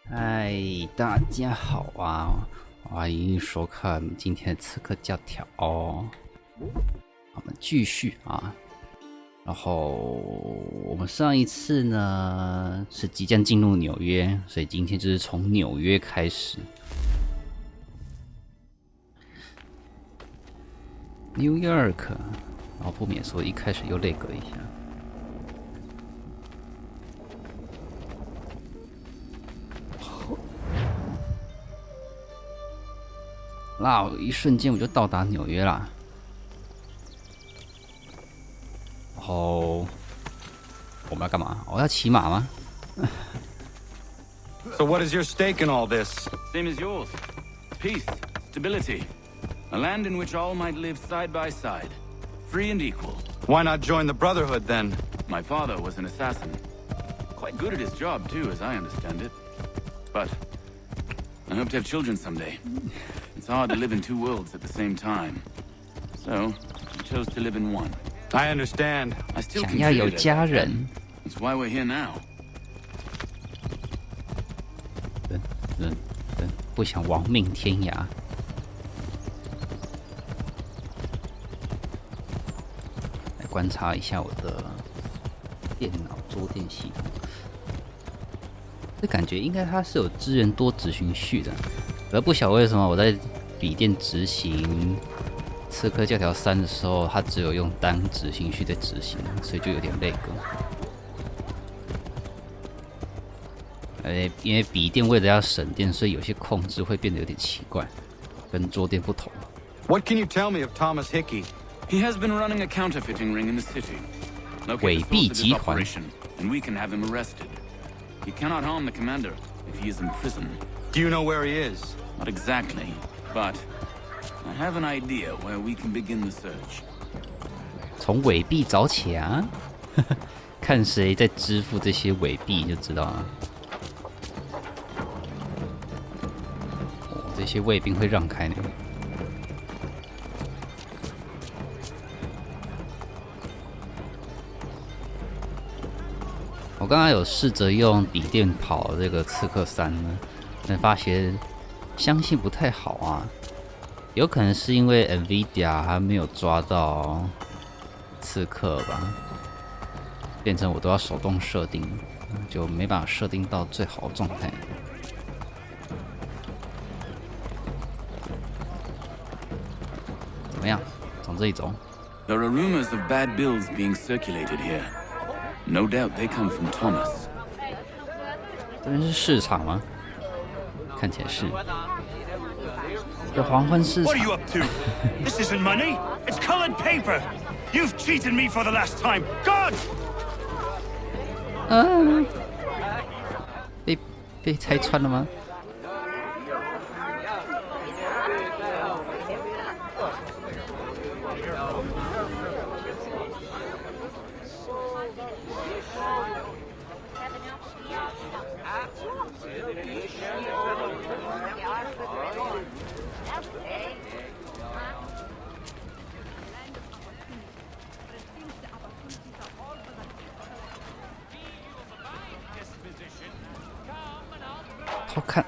嗨，大家好啊！欢迎收看今天的刺客教条哦。我们继续啊。然后我们上一次呢是即将进入纽约，所以今天就是从纽约开始。New York， 然后不免说一开始又累格一下。那一瞬间我就到达纽约啦。然后我们要干嘛？我要骑马吗？So what is your stake in all this? Same as yours. Peace, stability, a land in which all might live side by side, free and equal. Why not join the Brotherhood then? My father was an assassin. Quite good at his job too, as I understand it. But I hope to have children someday. It's hard to live in two worlds at the same time. So I chose to live in one. I understand. I still 想要有家人。That's why we're here now. 不想亡命天涯。来观察一下我的电脑桌垫系统。这感觉应该它是有支援多执行序的，而不晓得为什么我在笔电执行《刺客教条3》的时候，它只有用单执行序在执行，所以就有点累格。因为笔电为了要省电，所以有些控制会变得有点奇怪，跟桌垫不同。What can you tell me of Thomas Hickey? He has been running a counterfeiting ring in the city. 伪币集团 and we can have him arrested. He cannot harm the commander if he is in prison. Do you know where he is? Not exactly, but I have an idea where we can begin the search. 从伪币找起啊，看谁在支付这些伪币就知道了。这些卫兵会让开呢。我刚刚有试着用笔电跑这个刺客3呢，但发现相信不太好啊。有可能是因为 NVIDIA 还没有抓到刺客吧，变成我都要手动设定，就没办法设定到最好的状态。怎么样？从这里走。There are rumors of bad bills being circulated here. No doubt they come from Thomas. 这边是市场吗？看起来是。这黄昏市场。What are you up to? This isn't money. It's colored paper. You've cheated me for the last time. God! 被拆穿了吗？偷看。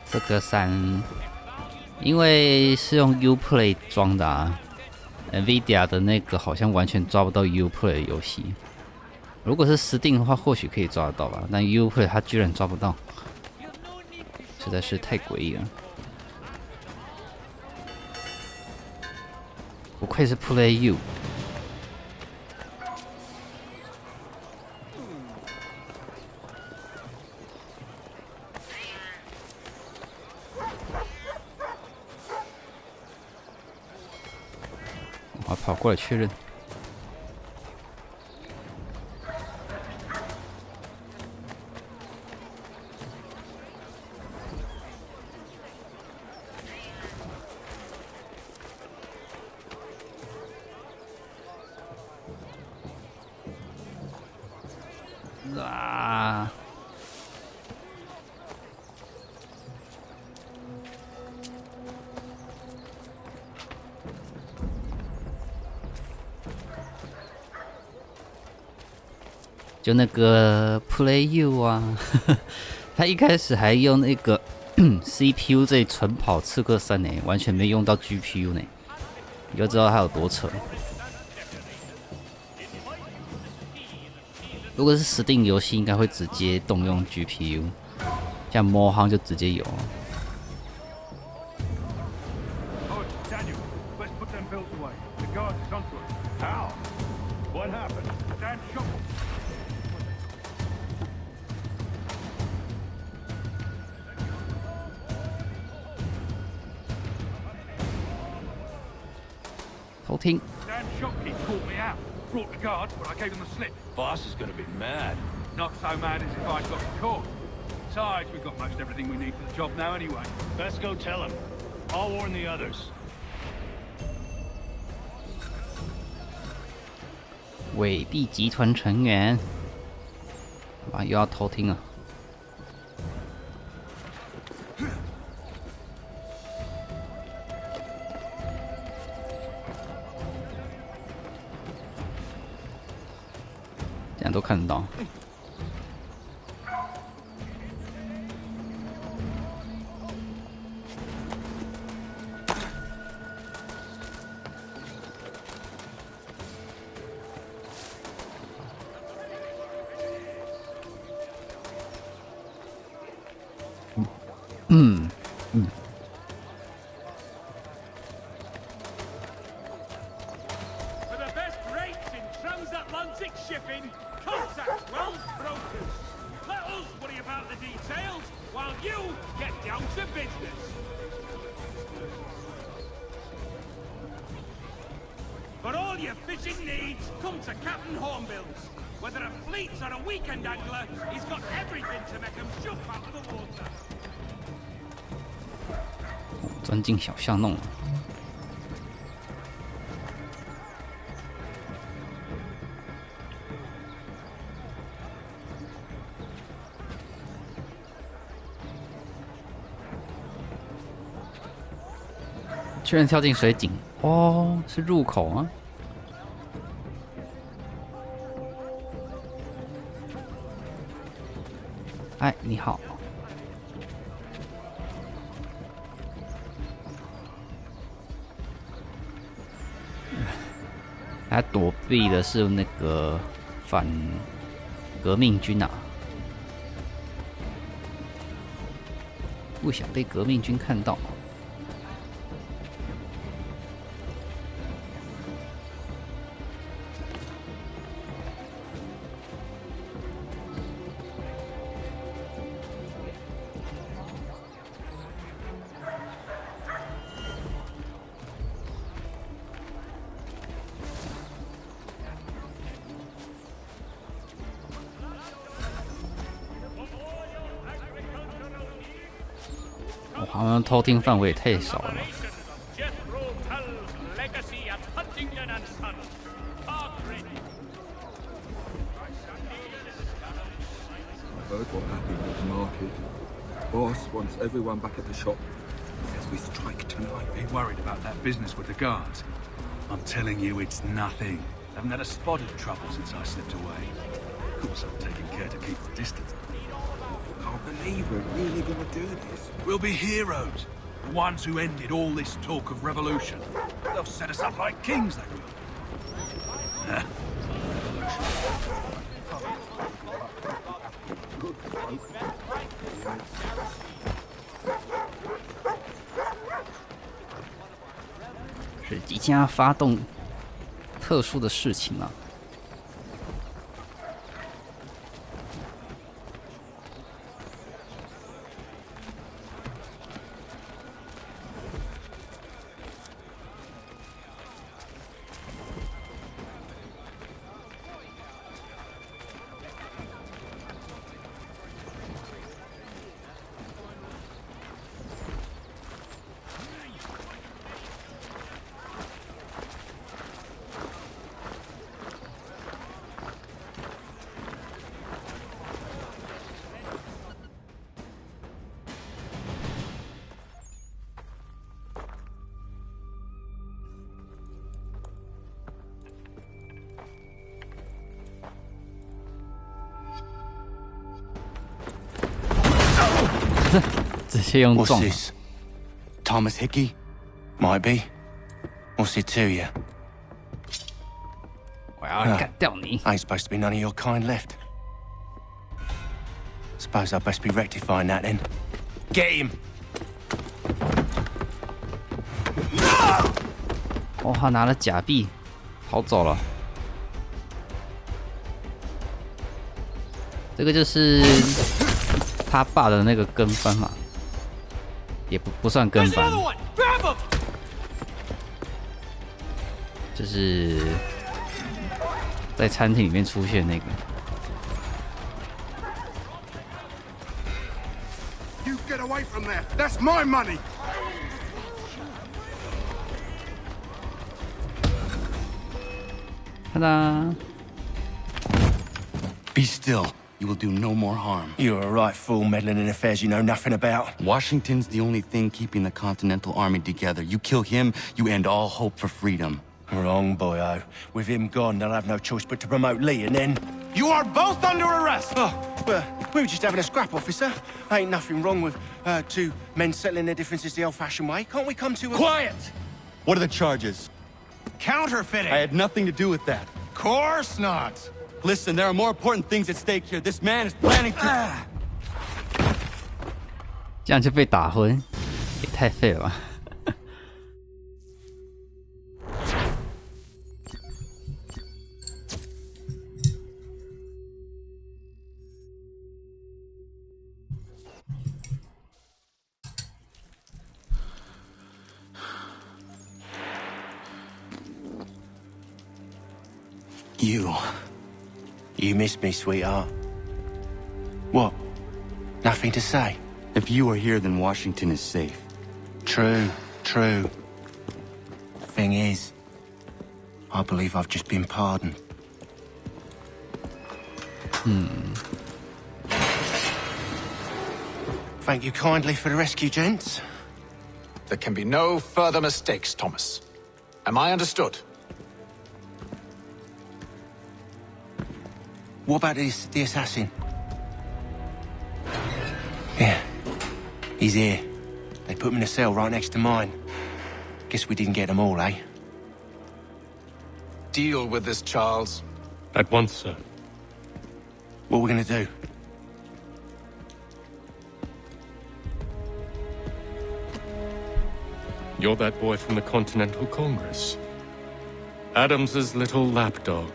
这个3，因为是用 uplay 装的啊 ，NVIDIA 的那个好像完全抓不到 uplay 的游戏。如果是Steam的话，或许可以抓得到吧，但 uplay 它居然抓不到，实在是太诡异了。不愧是 playu。我跑过来确认。啊！就那个 playu 啊，他一开始还用那个CPU 这里纯跑刺客3呢，完全没用到 GPU 呢，你就知道他有多扯。如果是Steam游戏，应该会直接动用 GPU， 像魔航就直接有。偷听。Brought the guards, but I gave them the slip. Boss is gonna be mad. Not so mad as if I got caught. Besides, we've got most everything we need for the job now anyway. Let's go tell him. I'll warn the others. 伪币集团成员，哇，又要偷听了。这样都看得到。For the best rates in transatlantic shipping, contact World Brokers. Let us worry about the details while you get down to business. For all your fishing needs, come to Captain Hornbill's. Whether a fleet or a weekend angler, he's got everything to make him jump out of the water. 钻进小巷弄。居然跳进水井，哦，是入口啊！哎，你好。他躲避的是那个反革命军啊，不想被革命军看到。好像偷听范围也太少了吧。Heard what happened at the market. Boss wants everyone back at the shop. Says we strike tonight. Be worried about that business with the guards. I'm telling you, it's nothing. Haven't had a spot of trouble since I slipped away. Of course, I'm taking care to keep the distance. Can't believe we're really gonna do this. We'll be heroes. The ones who ended all this talk of revolution. They'll set us up like kings, they will. Revolution. 是即将要发动特殊的事情啊！直接用 What's 撞。 this? Thomas Hickey? Might be. What's it to you? 我要干掉你！ Ain't supposed to be none of your kind left. Suppose I best be rectifying that then. Get him! 哦，他拿了假币，跑走了。这个就是他爸的那个跟班嘛，也不算跟班，就是在餐厅里面出现那个。 You get away from there! That's my money! 看哒， Be still. You will do no more harm. You're a right fool meddling in affairs you know nothing about. Washington's the only thing keeping the Continental Army together. You kill him, you end all hope for freedom. Wrong, boyo. With him gone, they'll have no choice but to promote Lee, and then... You are both under arrest! Oh, well, we were just having a scrap, officer. Ain't nothing wrong with two men settling their differences the old-fashioned way. Can't we come to a... Quiet! What are the charges? Counterfeiting. I had nothing to do with that. Course not. Listen, there are more important things at stake here. This man is planning to... 这样就被打昏，也太废了吧！ You missed me, sweetheart. What? Nothing to say? If you are here, then Washington is safe. True, true. Thing is, I believe I've just been pardoned. Thank you kindly for the rescue, gents. There can be no further mistakes, Thomas. Am I understood? What about the assassin? Yeah, he's here. They put him in a cell right next to mine. Guess we didn't get them all, eh? Deal with this, Charles. At once, sir. What are we gonna do? You're that boy from the Continental Congress. Adams's little lapdog.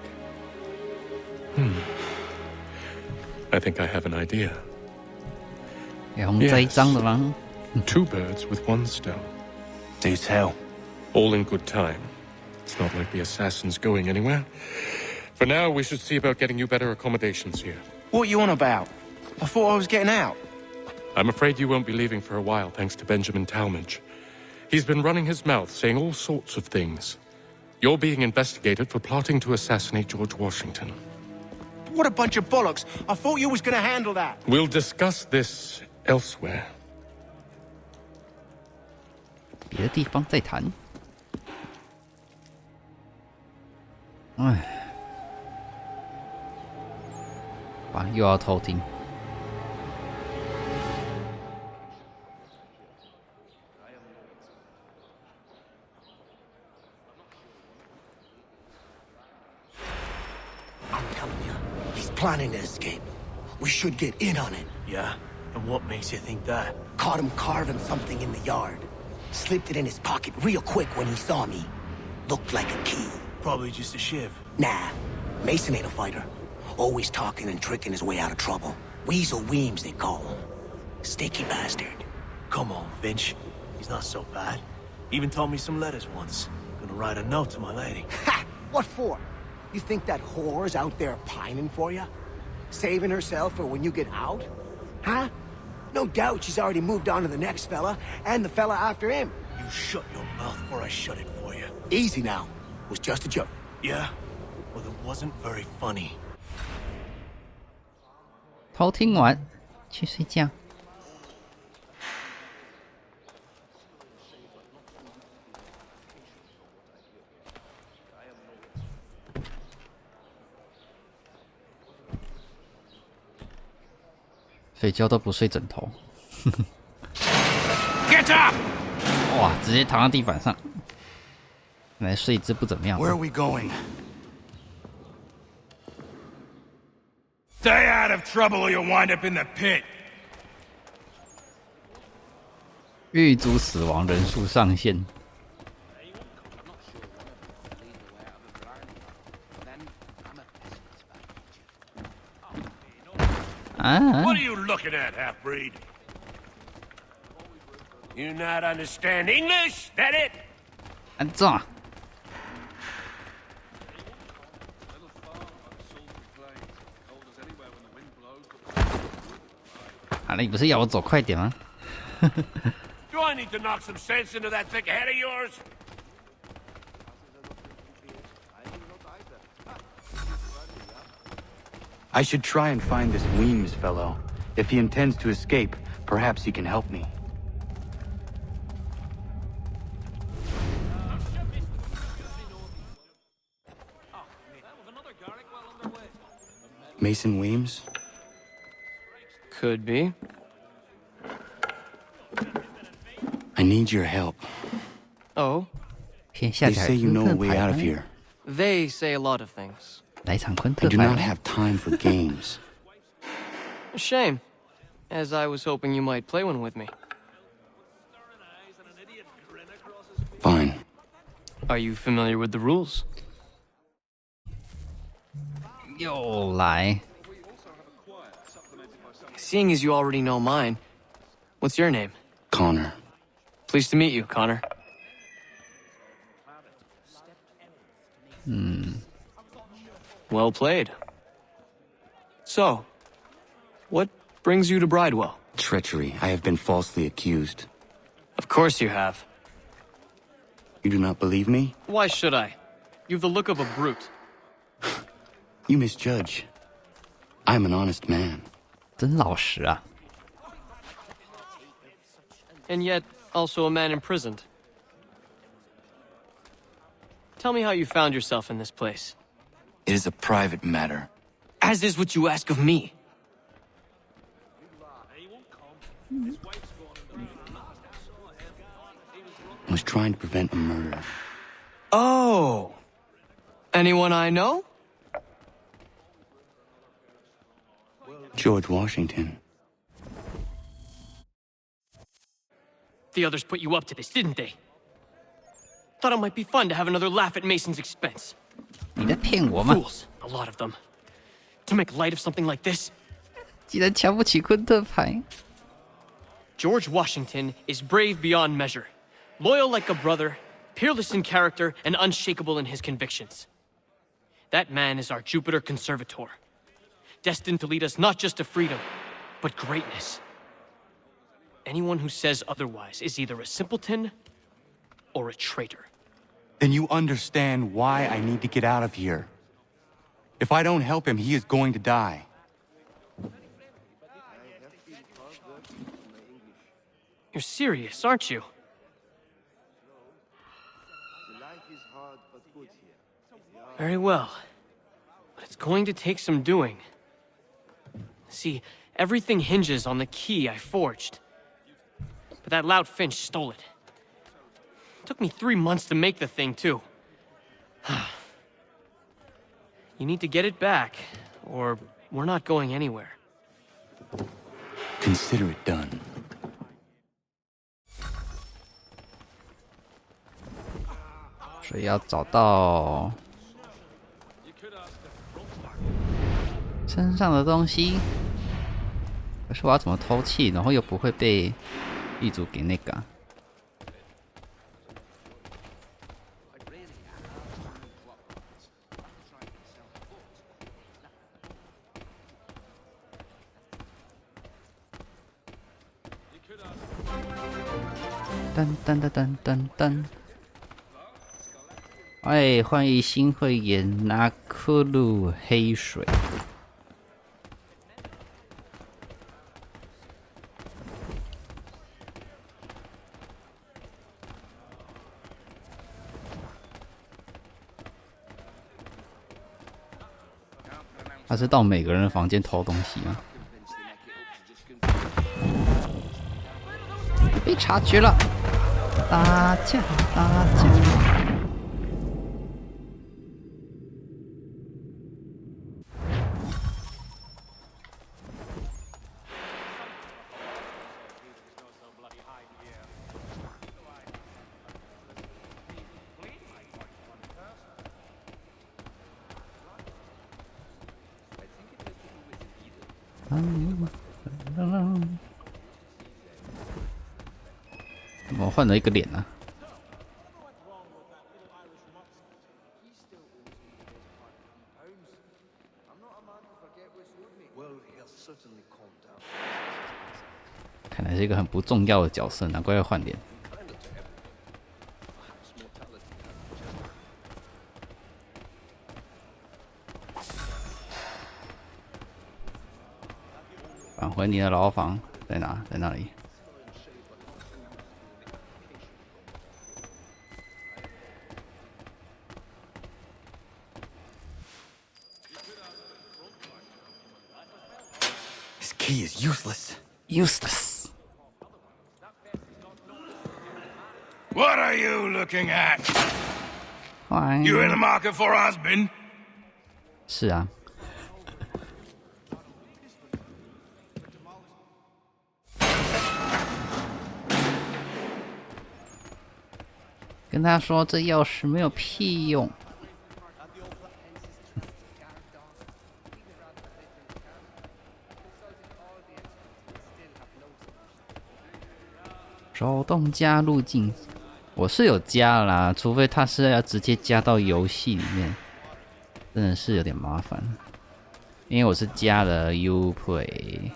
I think I have an idea. 给红这一张的吗？ Two birds with one stone. Do tell. All in good time. It's not like the assassin's going anywhere. For now, we should see about getting you better accommodations here. What are you on about? I thought I was getting out. I'm afraid you won't be leaving for a while, thanks to Benjamin Talmadge. He's been running his mouth, saying all sorts of things. You're being investigated for plotting to assassinate George Washington. What a bunch of bollocks. I thought you was gonna handle that. We'll discuss this elsewhere. 别的地方再谈。哎，哇，又要偷听。I'm telling you, he's planning to escape. We should get in on it. Yeah? And what makes you think that? Caught him carving something in the yard. Slipped it in his pocket real quick when he saw me. Looked like a key. Probably just a shiv. Nah, Mason ain't a fighter. Always talking and tricking his way out of trouble. Weasel Weems, they call him. Sticky bastard. Come on, Finch. He's not so bad. Even told me some letters once. Gonna write a note to my lady. Ha! What for? You think that whore's out there pining for you? Saving herself for when you get out? Huh? No doubt she's already moved on to the next fella, and the fella after him. You shut your mouth before I shut it for you. Easy now. Was just a joke. Yeah? Well, it wasn't very funny. 偷听完，去睡觉。睡觉都不睡枕头。Get up! 哇，直接躺在地板上，来睡姿不怎么样。 Where are we going? Stay out of trouble or you'll wind up in the pit. 狱卒死亡人数上限。啊 What are you looking at, half-breed? You not understand English? That it? 安怎？啊，你不是要我走快点吗？ Do I need to knock some sense into that thick head of yours? I should try and find this Weems fellow. If he intends to escape, perhaps he can help me. Mason Weems? Could be. I need your help. Oh? They say you know a way out of here. They say a lot of things. 来一场昆 I 特 do 派 not have time for games. A shame, as I was hoping you might play one with me. Fine. Are you familiar with the rules? 又来。 Seeing as you already know mine, what's your name? Connor. Pleased to meet you, Connor. Well played. So, what brings you to Bridewell? Treachery. I have been falsely accused. Of course you have. You do not believe me? Why should I? You've the look of a brute. You misjudge. I am an honest man. 真老实啊！ And yet, also a man imprisoned. Tell me how you found yourself in this place. It is a private matter. As is what you ask of me. I was trying to prevent a murder. Oh. Anyone I know? George Washington. The others put you up to this, didn't they? Thought it might be fun to have another laugh at Mason's expense. 你在骗我吗？ Fools, a lot of them. To make light of something like this? 竟然瞧不起昆特牌。 George Washington is brave beyond measure, loyal like a brother, peerless in character, and unshakable in his convictions. That man is our Jupiter Conservator, destined to lead us not just to freedom, but greatness. Anyone who says otherwise is either a simpleton or a traitor. Then you understand why I need to get out of here. If I don't help him, he is going to die. You're serious, aren't you? Very well. But it's going to take some doing. See, everything hinges on the key I forged. But that lout Finch stole it. Took me 3 months to make the thing, too. You need to get it back, or we're not going anywhere. Consider it done. 所以要找到身上的东西。可是我要怎么偷气，然后又不会被狱卒给那个、啊？噔噔噔噔噔噔。哎，欢迎新会员拿克鲁黑水。他是到每个人的房间偷东西吗？被察觉了，打架打架。我换了一个脸啊！看来是一个很不重要的角色，难怪要换脸。返回你的牢房在哪？在那里？ Key is useless. Useless. What are you looking at? Fine. You in the market for a husband? 是啊。跟他说这钥匙没有屁用。 手动加路径，我是有加啦，除非他是要直接加到游戏里面，真的是有点麻烦。因为我是加了 uplay。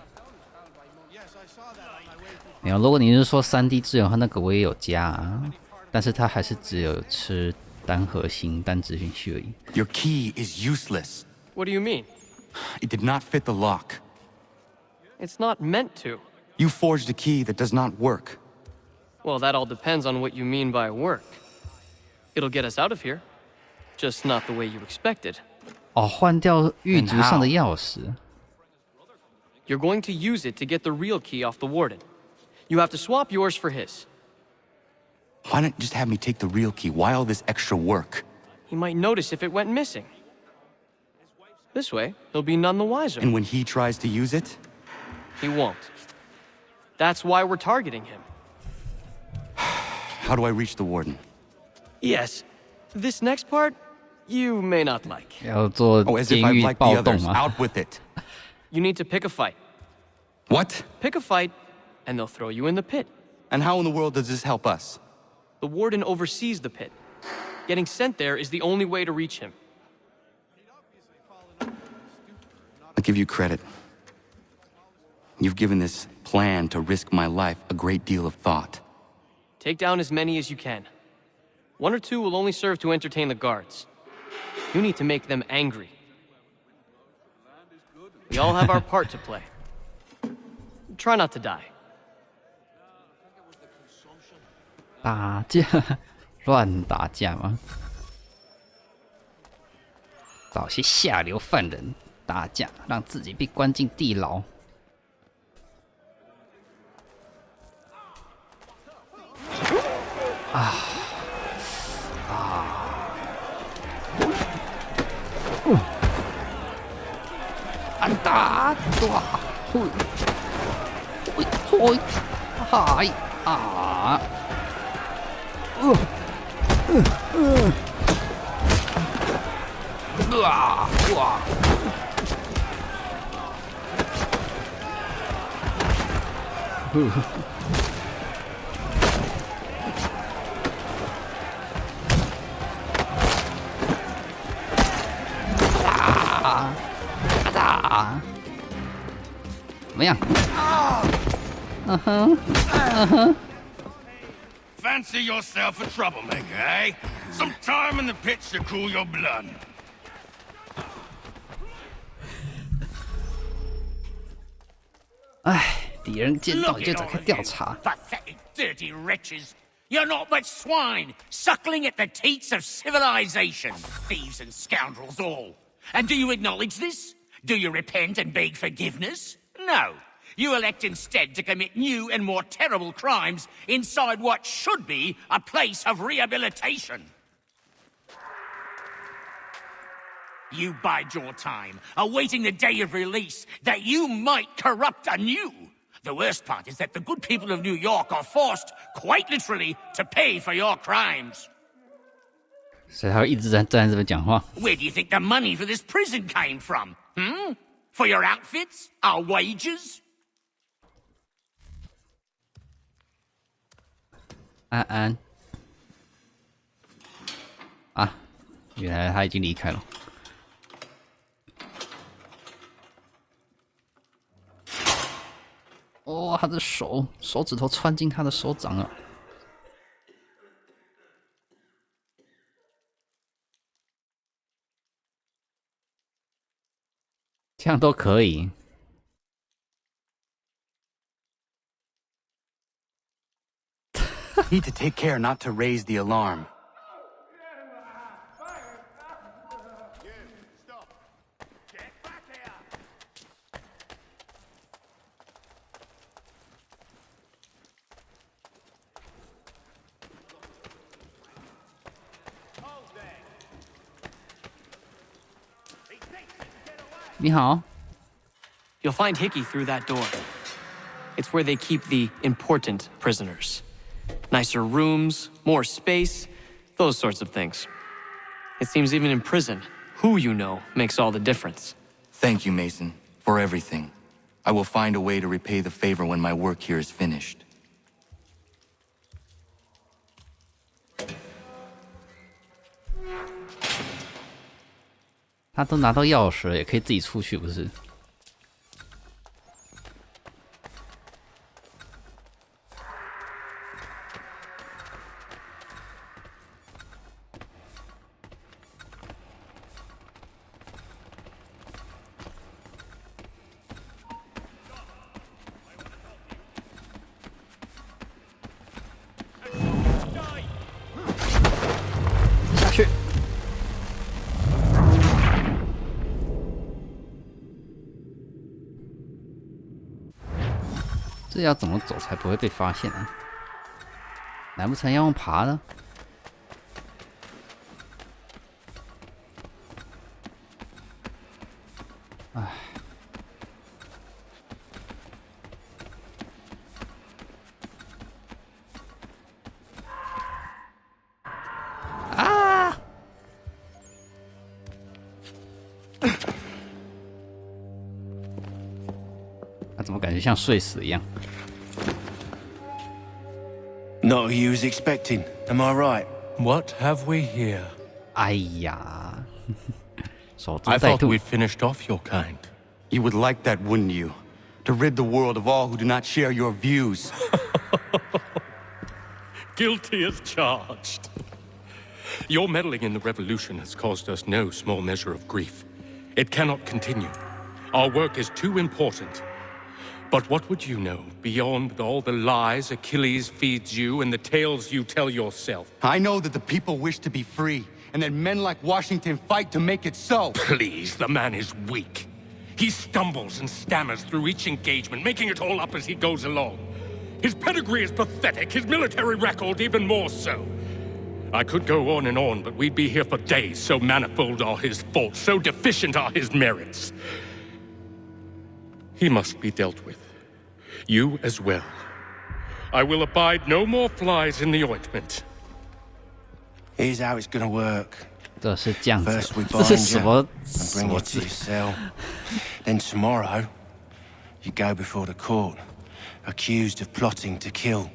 没有，如果你是说3D 支援的话，那个我也有加啊，但是它还是只有吃单核心、单执行序而已。Your key is useless. What do you mean? It did not fit the lock. It's not meant to. You forged a key that does not work. Well, that all depends on what you mean by work. It'll get us out of here, just not the way you expected. 哦，换掉狱卒上的钥匙。You're going to use it to get the real key off the warden. You have to swap yours for his. Why not just have me take the real key? Why all this extra work? He might notice if it went missing. This way, he'll be none the wiser. And when he tries to use it? He won't. That's why we're targeting him. How do I reach the warden? Yes. This next part, you may not like. 要做 as if 监 I 狱 like the 暴动 others. 啊！ Out with it. You need to pick a fight. What? Pick a fight, and they'll throw you in the pit. And how in the world does this help us? The warden oversees the pit. Getting sent there is the only way to reach him. I'll give you credit. You've given this plan to risk my life a great deal of thought. Take down as many as you can. 1 or 2 will only serve to entertain the guards. You need to make them angry. We all have our part to play. Try not to die. 打架，乱打架吗？找些下流犯人打架，让自己被关进地牢。安打，哇，嘿，嘿，嗨啊！哇！打！怎么样？Fancy yourself a troublemaker, eh? Some time in the pits to cool your blood. 唉，敌人见到就展开调查。 Pathetic, dirty wretches. You're not but swine, suckling at the teats of civilization. Thieves and scoundrels all. And do you acknowledge this? Do you repent and beg forgiveness? No. You elect instead to commit new and more terrible crimes inside what should be a place of rehabilitation. You bide your time, awaiting the day of release, that you might corrupt anew. The worst part is that the good people of New York are forced, quite literally, to pay for your crimes. 所以他会一直站在这边讲话。Where do you think the money for this prison came from? For your outfits? Our wages? 安安啊，原来他已经离开了。哦，他的手指头穿进他的手掌了。这样都可以。Need to take care not to raise the alarm. You'll find Hickey through that door. It's where they keep the important prisoners. Nicer rooms, more space, those sorts of things. It seems even in prison, who you know makes all the difference. Thank you, Mason, for everything. I will find a way to repay the favor when my work here is finished. 他都拿到钥匙了，也可以自己出去，不是？下去。这要怎么走才不会被发现啊？难不成要用爬的？唉，啊！他怎么感觉像睡死一样？ Not who you was expecting, am I right? What have we here? 哎呀，守株 I 待 thought 兔。 we'd finished off your kind. You would like that, wouldn't you? To rid the world of all who do not share your views. Guilty as charged. Your meddling in the revolution has caused us no small measure of grief. It cannot continue. Our work is too important. But what would you know beyond all the lies Achilles feeds you and the tales you tell yourself? I know that the people wish to be free, and that men like Washington fight to make it so. Please, the man is weak. He stumbles and stammers through each engagement, making it all up as he goes along. His pedigree is pathetic, his military record even more so. I could go on, but we'd be here for days, so manifold are his faults, so deficient are his merits. He must be dealt with. You as well. I will abide no more flies in the ointment. Here's how it's gonna work. 这是这样子， First we 这是 bind 什 you 么 and 什 bring 么 you 字 to your cell. Then tomorrow, you go before the court, accused of plotting to kill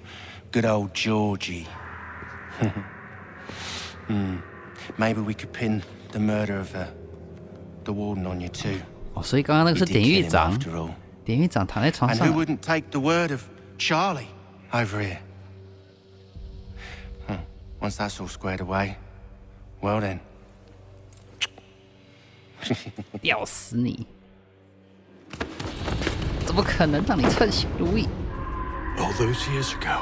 good old Georgie. Maybe we could pin the murder of the warden on you too. 哦，所以刚刚那个 You 是 did 典 kill 狱 him 长， after all. 典狱长躺在床 And 上 who。wouldn't take the word of Charlie over here? Once that's all squared away, well then. 吊死你！怎么可能让你称心如意？ All those years ago,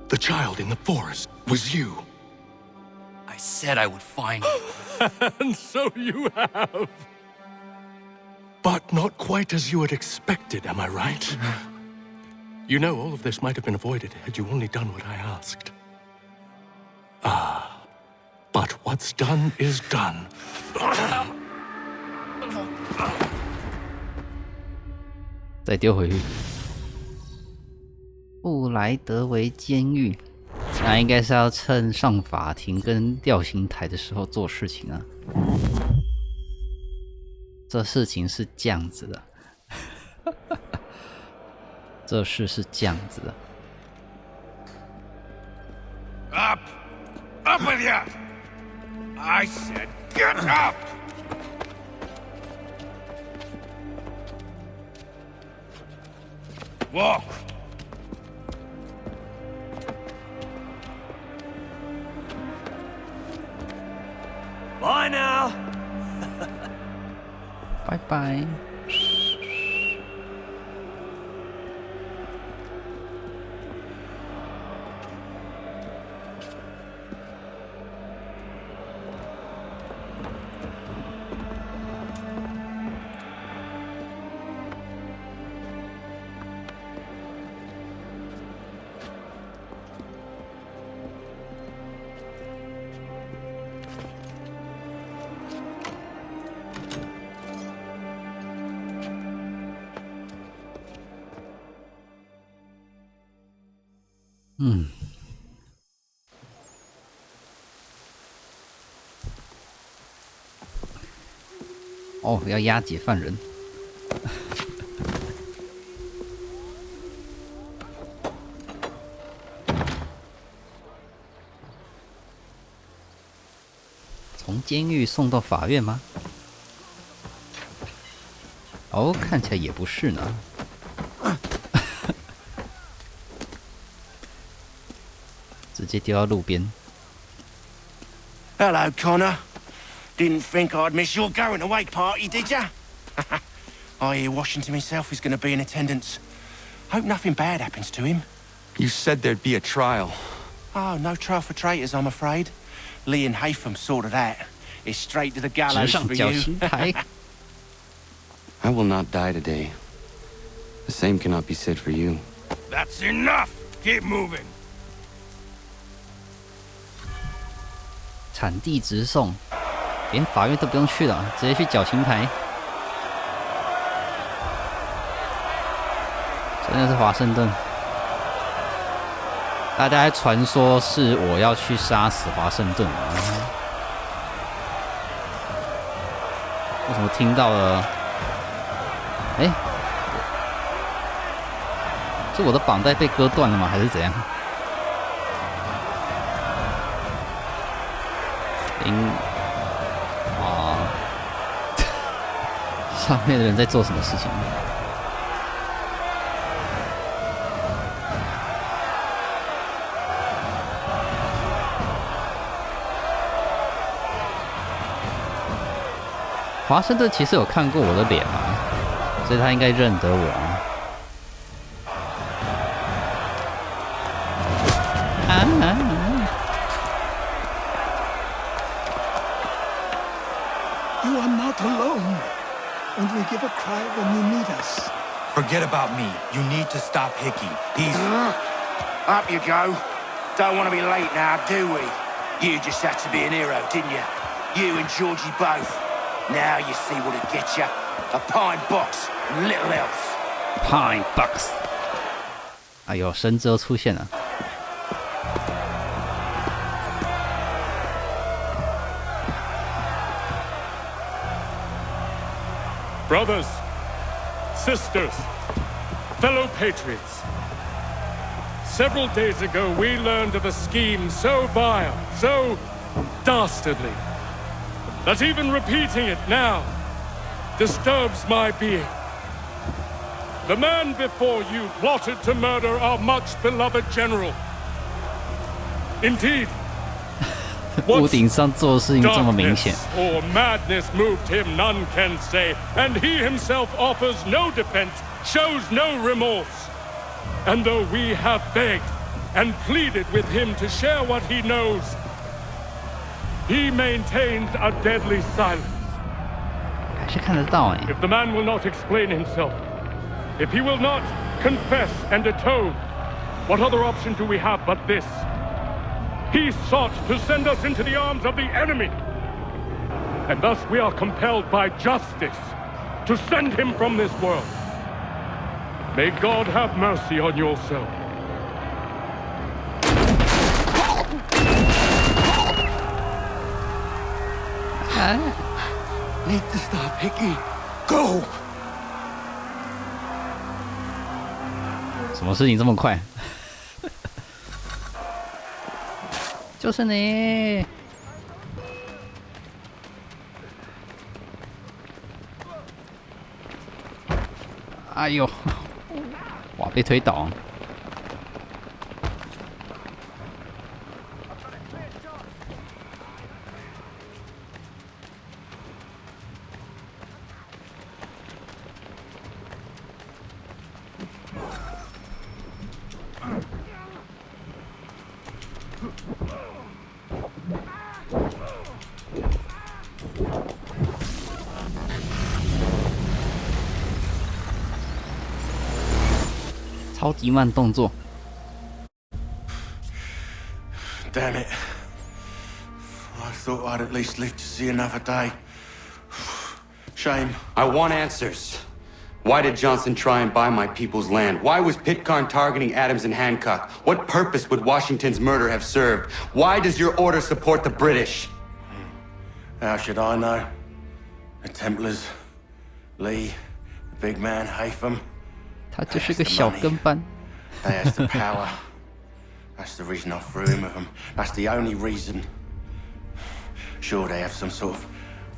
the child in the forest was you. I said I would find you. And so you have. But not quite as you had expected, am I right? You know, all of this might have been avoided had you only done what I asked. Ah, but what's done is done. 再丢回去。布莱德维监狱，那应该是要趁上法庭跟吊刑台的时候做事情啊。这事情是这样子的，这事是这样子的。Up! Up with you! I said get up! Walk! Bye now! 拜拜。哦，要押解犯人。从监狱送到法院吗？哦，看起来也不是呢。直接丢到路边。Hello, Connor. Didn't think I'd miss your going away party, did ya? I hear Washington himself is going to be in attendance. Hope nothing bad happens to him. You said there'd be a trial. Oh, no trial for traitors, I'm afraid. Lee and Hatham sorted that. It's straight to the gallows for you. I will not die today. The same cannot be said for you. That's enough! Keep moving! 产地直送，连法院都不用去了，直接去绞刑台。真的是华盛顿，大家还传说是我要去杀死华盛顿。为什么听到了？哎，是我的绑带被割断了吗？还是怎样？上面的人在做什么事情？华盛顿其实有看过我的脸嘛，所以他应该认得我。You are not alone. Only give a cry when you need us. Forget about me. You need to stop Hickey. He's... Up you go. Don't want to be late now, do we? You just had to be an hero, didn't you? You and Georgie both. Now you see what it gets you. A pine box and little else. Pine box. 哎呦，神之又出现了。Brothers, sisters, fellow patriots. Several days ago, we learned of a scheme so vile, so dastardly, that even repeating it now disturbs my being. The man before you plotted to murder our much-beloved general. Indeed, 屋顶上做的事情这么明显。 Or madness moved him, none can say, and he himself offers no defense, shows no remorse. And though we have begged and pleaded with him to share what he knows, he maintains a deadly silence. 还是看得到哎。If the man will not explain himself, if he will not confess and atone, what other option do we have but this? He sought to send us into the arms of the enemy, and thus we are compelled by justice to send him from this world. May God have mercy on your soul. Need to stop, Hickey. Go! 什么事情这么快？就是你！哎呦，哇，被推倒！超级慢动作。Damn it. I thought I'd at least live to see another day. Shame. I want answers. Why did Johnson try and buy my people's land? Why was Pitcairn targeting Adams and Hancock? What purpose would Washington's murder have served? Why does your order support the British? How should I know? The Templars, Lee, the big man, Haytham. 他就是个小跟班。They has the power. That's the reason I threw him with them. That's the only reason. Sure, they have some sort of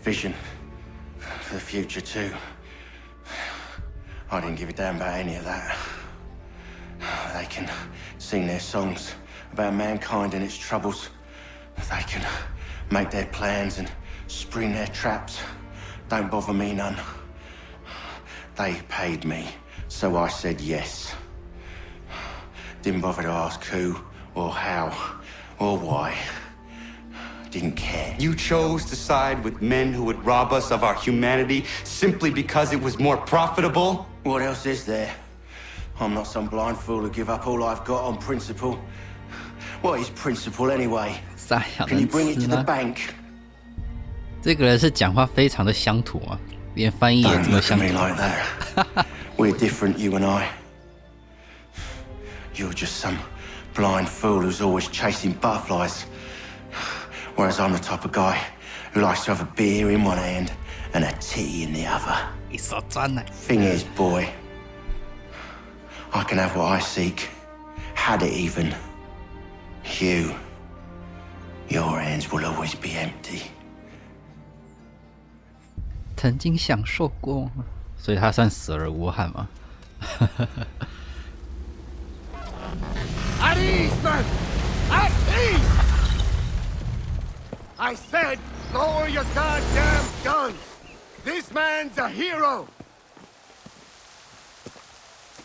vision for the future too. I didn't give a damn about any of that. They can sing their songs about mankind and its troubles. They can make their plans and spring their traps. Don't bother me none. They paid me, so I said yes. Didn't bother to ask who or how or why. Didn't care. You chose to side with men who would rob us of our humanity simply because it was more profitable? What else is there? I'm not some blind fool to give up all I've got on principle. What is principle anyway? Can you bring it to the bank? 这个人是讲话非常的乡土啊，连翻译也这么乡土。 Don't look at me like that. We're different, you and I. You're just some blind fool who's always chasing butterflies. Whereas I'm the type of guy who likes to have a beer in one hand and a tea in the other. Thing is, boy, I can have what I seek. Had it even. Your hands will always be empty. 曾经享受过，所以他算死而无憾吗？ At ease, man! At ease! I said, lower your goddamn guns! This man's a hero!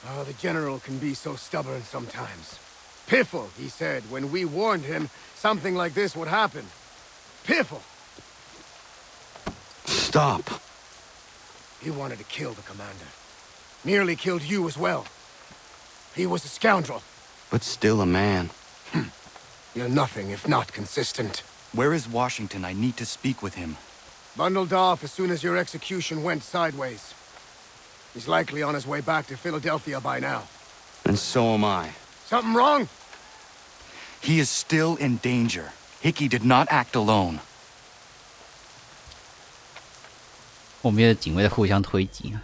Oh, the General can be so stubborn sometimes. Piffle, he said, when we warned him something like this would happen. Piffle! Stop. He wanted to kill the commander. Nearly killed you as well. He was a scoundrel. But still a man. You're nothing if not consistent. Where is Washington? I need to speak with him. Bundled off as soon as your execution went sideways. He's likely on his way back to Philadelphia by now. And so am I. Something wrong? He is still in danger. Hickey did not act alone. 后面的警卫互相推挤。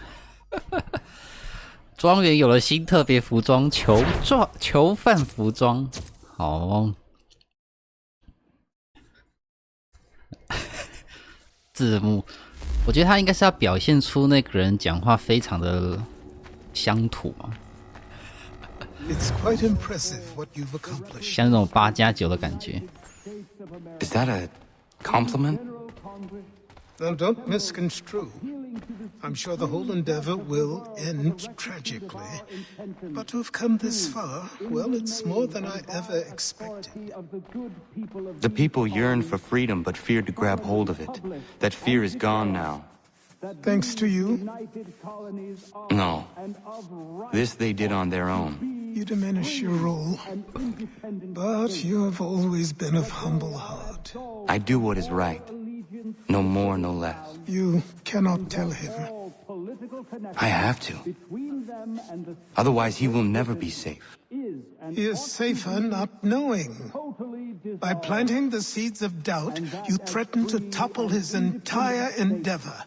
庄园有了新特别服装，囚犯服装。好，字幕，我觉得他应该是要表现出那个人讲话非常的乡土啊， It's quite impressive what you've accomplished. 像那种8+9的感觉。Is that a compliment? Now, don't misconstrue. I'm sure the whole endeavor will end tragically. But to have come this far, well, it's more than I ever expected. The people yearn for freedom but feared to grab hold of it. That fear is gone now. Thanks to you? No. This they did on their own. You diminish your role. But you have always been of humble heart. I do what is right. No more, no less. You cannot tell him. I have to. Otherwise, he will never be safe. He is safer not knowing. By planting the seeds of doubt, you threaten to topple his entire endeavor.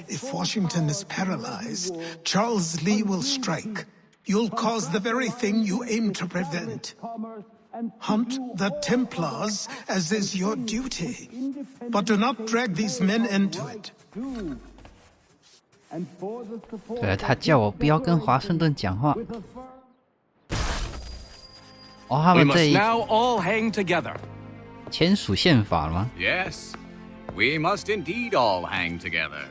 If Washington is paralyzed, Charles Lee will strike. You'll cause the very thing you aim to prevent. Hunt the Templars, as is your duty. But do not drag these men into it. 对，他叫我不要跟华盛顿讲话。哦，他 We 们这 must 一 now all hang together. 签署宪法了吗？ Yes, we must indeed all hang together.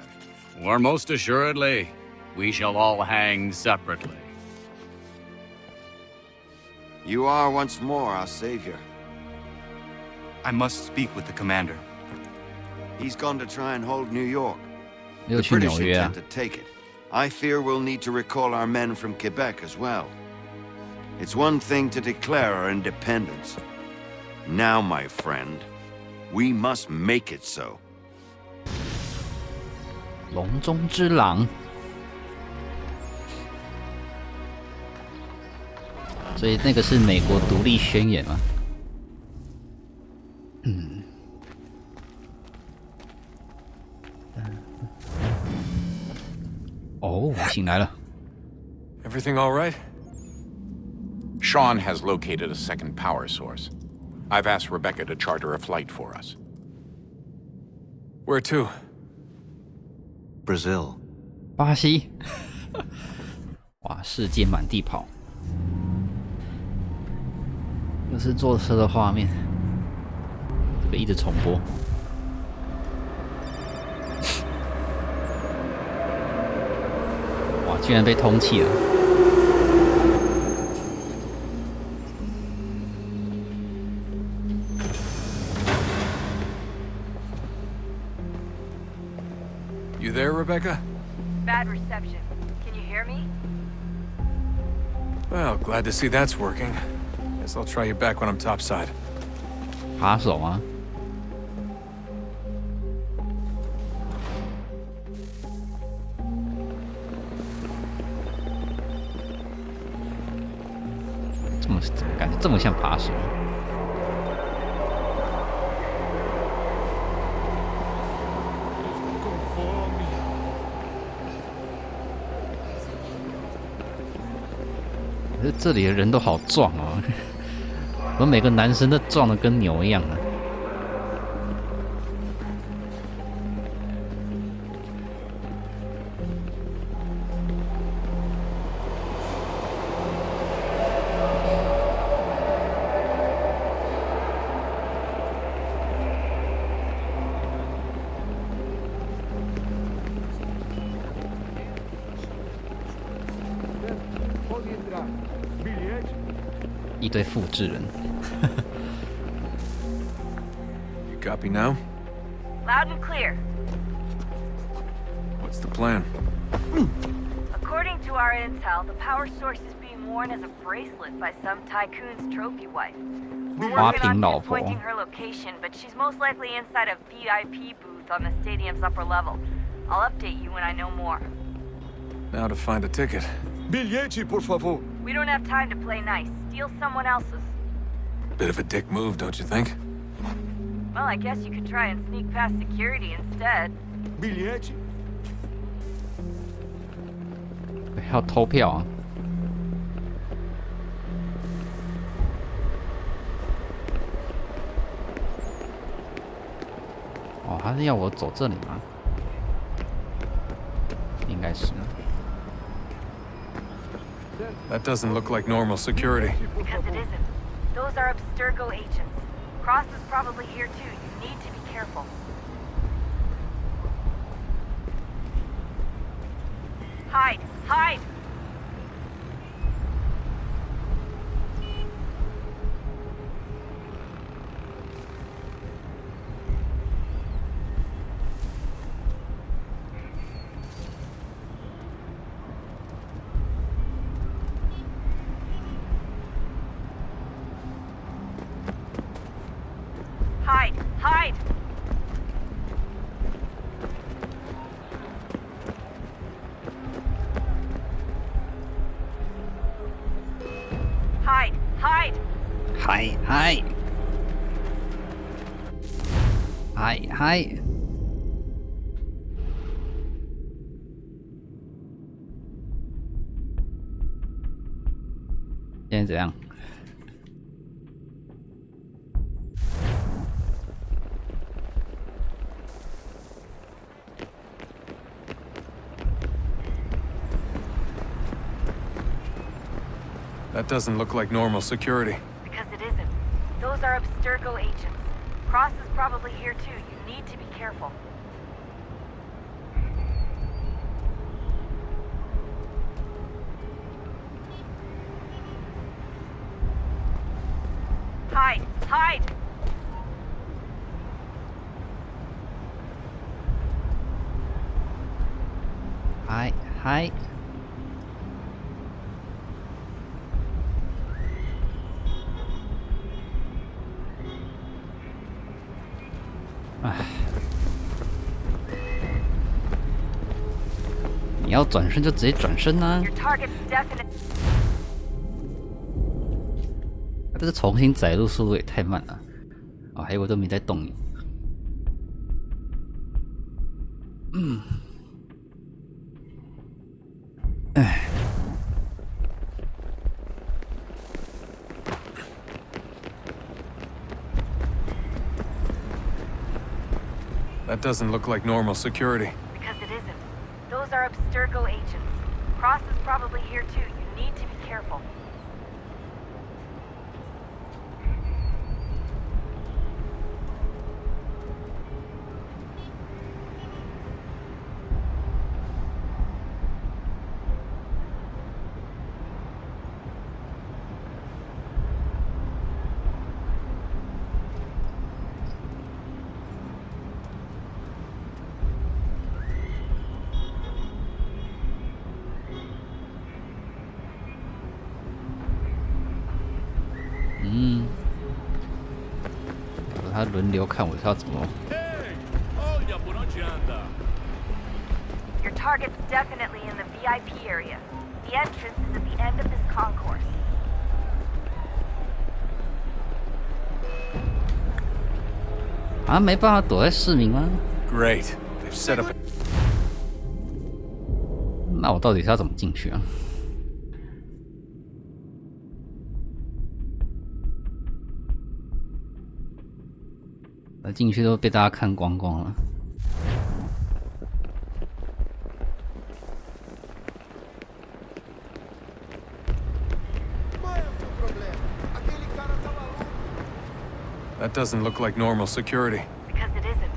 Or most assuredly, we shall all hang separately. You are once more our savior. I must speak with the commander. He's gone to try and hold New York. 又 The 去 British 纽约啊 intend？ to take it. I fear we'll need to recall our men from Quebec as well. It's one thing to declare our independence. Now, my friend, we must make it so. 笼中之狼。所以那个是美国独立宣言吗？嗯。哦，我醒来了。Everything all right? Sean has located a second power source. I've asked Rebecca to charter a flight for us. Where to? Brazil. 巴西。哇，世界满地跑。又是坐车的画面，这个一直重播。哇，居然被通缉了！ You there, Rebecca? Bad reception. Can you hear me? Well, glad to see that's working. Guess I'll try you back when I'm topside. 扒手吗？这么感觉这么像扒手？这里的人都好壮哦，我每个男生都壮得跟牛一样啊！一堆复制人。You copy now? Loud and clear. What's the plan? According to our intel, the power source is being worn as a bracelet by some tycoon's trophy wife. We're working on pinpointing her location, but she's most likely inside a VIP booth on the stadium's upper level. I'll update you when I know more. Now to find a ticket. Biglietti, por favor. We don't have time to play nice. Steal someone else's. Bit of a dick move, don't you think? Well, I guess you could try and sneak past security instead. Biglietti. 要偷票啊！哦，他是要我走这里吗？应该是。 That doesn't look like normal security. Because it isn't. Those are Abstergo agents. Cross is probably here too. You need to be careful. Hide! Hide! 嗨嗨嗨嗨！现在怎样？ That doesn't look like normal security. Because it isn't. Those are Abstergo agents. Cross is probably here too. You need to be careful. Hide! Hide! Hi, hi. 你要转身就直接转身啊！这个重新载入速度也太慢了。哦，还有我都没在动。嗯。哎。 That doesn't look like normal security. Because it isn't. Those are Abstergo agents. Cross is probably here too. You need to be careful. Hey, 他轮流看我是要怎么。 Your target's definitely in the VIP area. The entrance is at the end of this concourse. 啊，没办法躲在市民吗 ？Great, they've set up. 那我到底是要怎么进去啊？ 进去都被大家看光光了。That doesn't look like normal security. Because it isn't.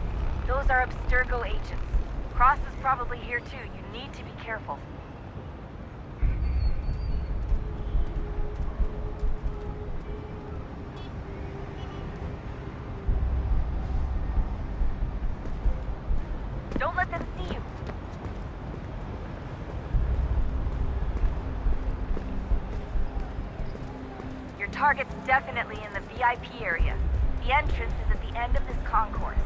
Those are Abstergo agents. Cross is probably here too. You need to be careful. Don't let them see you. Your target's definitely in the VIP area. The entrance is at the end of this concourse.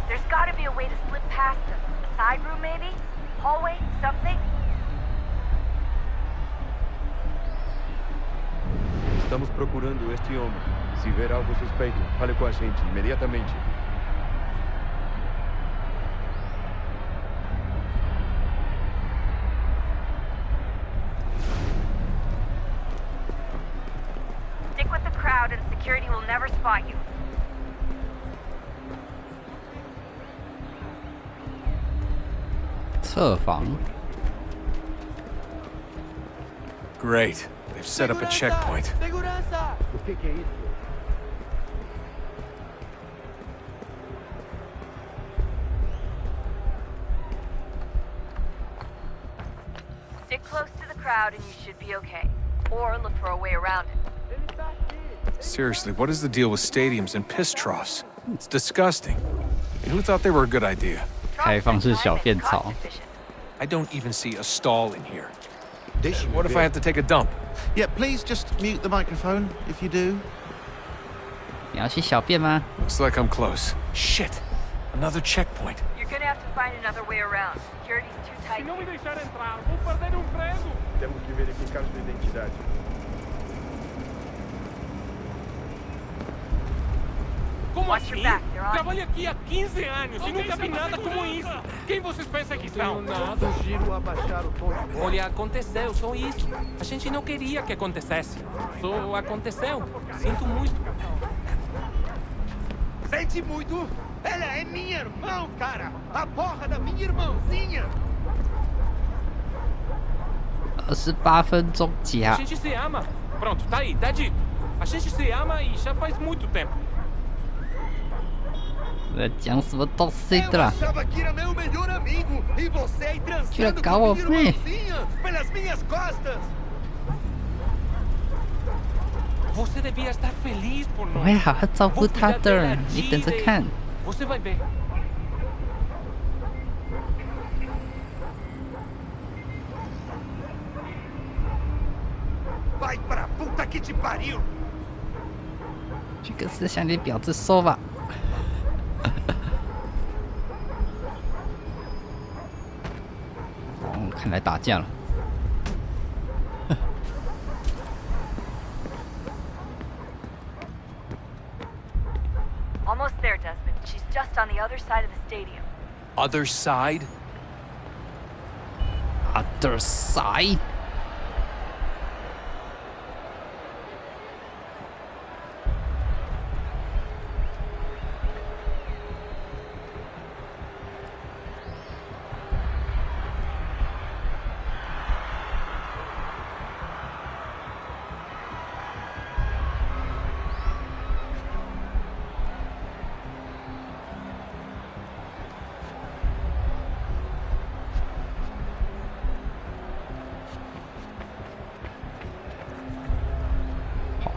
There's gotta be a way to slip past them. A side room, maybe? Hallway? Something? Estamos procurando este homem. Se ver algo suspeito, fale com a gente imediatamente. Stick with the crowd and security will never spot you. Great. They've set up a checkpoint. Stick close to the crowd and you should be okay. Or look for a way around it. Seriously, what is the deal with stadiums and piss troughs? It's disgusting. And who thought they were a good idea? 开放式小便槽。 I don't even see a stall in here. What if I have to take a dump? Yeah, please just mute the microphone if you do. 你要去小便吗？ Looks like I'm close. Shit. Another checkpoint. You're gonna have to find another way around. Security's too tight. Se não me deixar entrar, vou perder emprego. Temos que verificar sua identidade. Como Watch your assim? back, they're on. Trabalho aqui há 15 anos e nunca vi nada como isso. Quem vocês pensam que estão? Sugiro abaixar o tom de voz. Olha, aconteceu, só isso. A gente não queria que acontecesse. Só aconteceu. Sinto muito. Sente muito? Ela é minha irmã, cara! A porra da minha irmãzinha! 28分钟加 A。gente se ama. Pronto, tá aí, tá dito. A gente se ama e já faz muito tempo. 在讲什么东西的啦？ Achava que era meu melhor amigo e você aí Tira transando calma, com minha irmãzinha pelas minhas costas! Você devia estar feliz por 我 nós. 会好好照顾他的，你等着看。 Você vai ver. Vai pra puta que te pariu! 这个是向你婊子说吧。哦，看来打架了。 Almost there, Desmond. She's just on the other side of the stadium. Other side? Other side.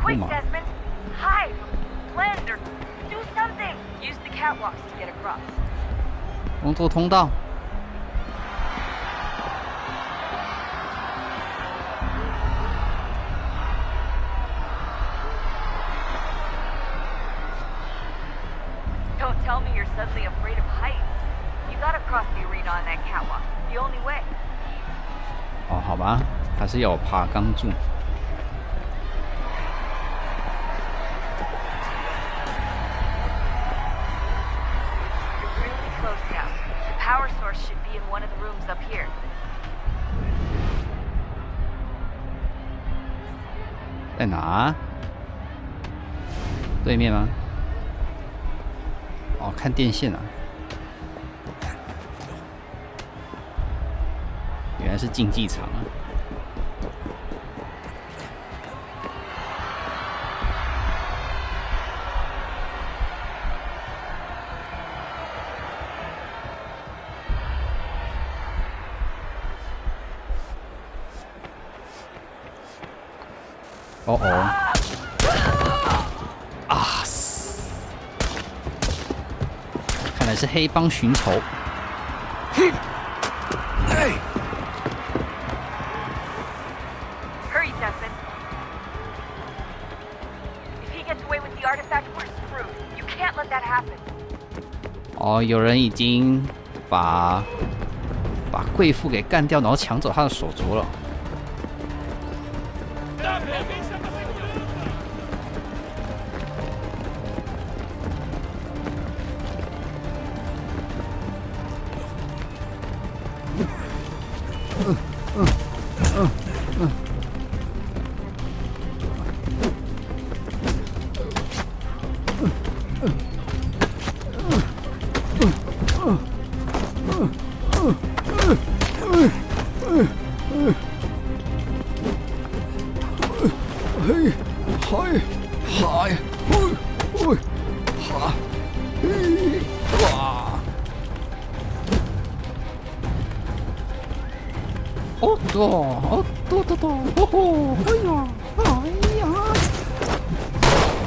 Quick, Desmond! Hide! Blend or do something! Use the catwalks to get across. 工作通道。 Don't tell me you're suddenly afraid of heights. You gotta cross the arena on that catwalk. The only way. 哦，好吧，还是要有爬钢柱。 Power source should be in one of the rooms up here. 在哪？对面吗？哦，看电线啊！原来是竞技场啊！哦哦！啊！看来是黑帮寻仇。Hey! Hurry, Desmond. If he gets away with the artifact, we're screwed. You can't let that happen. 哦，有人已经把贵妇给干掉，然后抢走她的手镯了。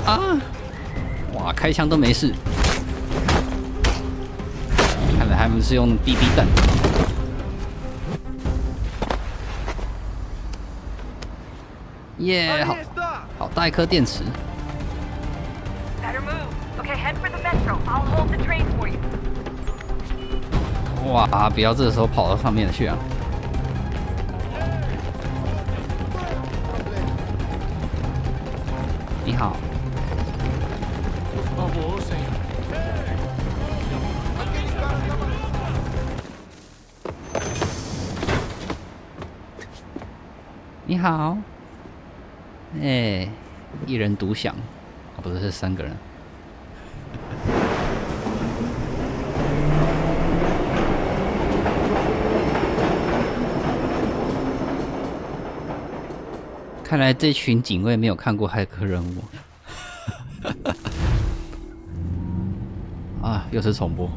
啊！哇，开枪都没事，看来他们是用 BB 弹。耶，好大一颗电池。Better move. Okay, head for the metro. I'll hold the train for you. 哇，不要这个时候跑到上面去啊！你好。你好。哎，一人独享，啊，不是，是3个人。看来这群警卫没有看过骇客任务。啊，又是重播。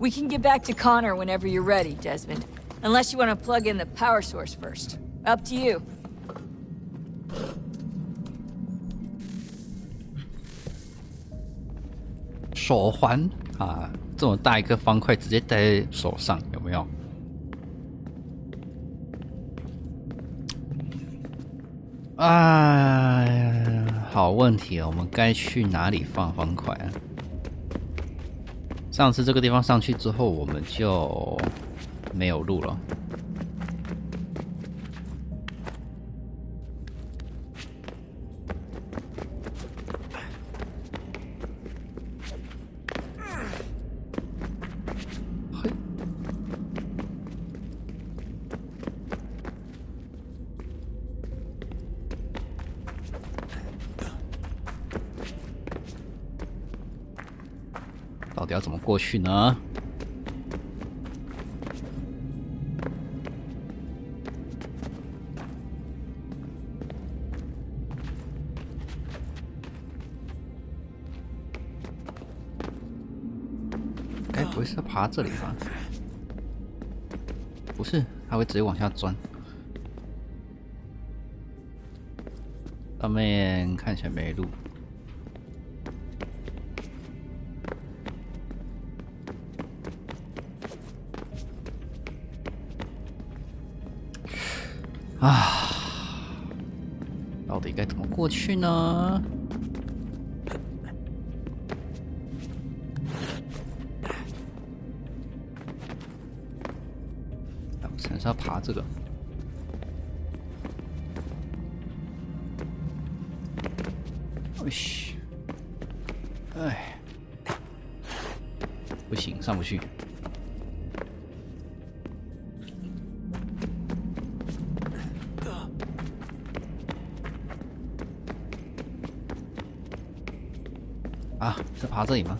We can get back to Connor whenever you're ready, Desmond. Unless you want to plug in the power source first. Up to you. 手环啊，这么大一个方块直接戴在手上，有没有？哎，好问题哦，我们该去哪里放方块啊？上次这个地方上去之后，我们就没有路了。到底要怎么过去呢？该不会是要爬这里吧？不是，它会直接往下钻。上面看起来没路。啊，到底该怎么过去呢？我可能是要爬这个。嘘，哎，不行，上不去。啊，是爬这里吗？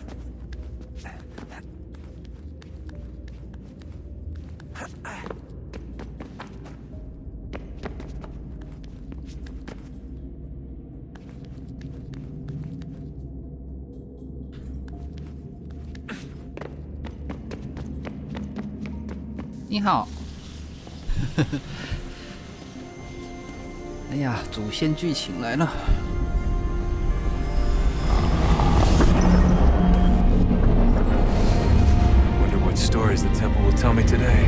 你好。哎呀，主线剧情来了。Stories the temple will tell me today.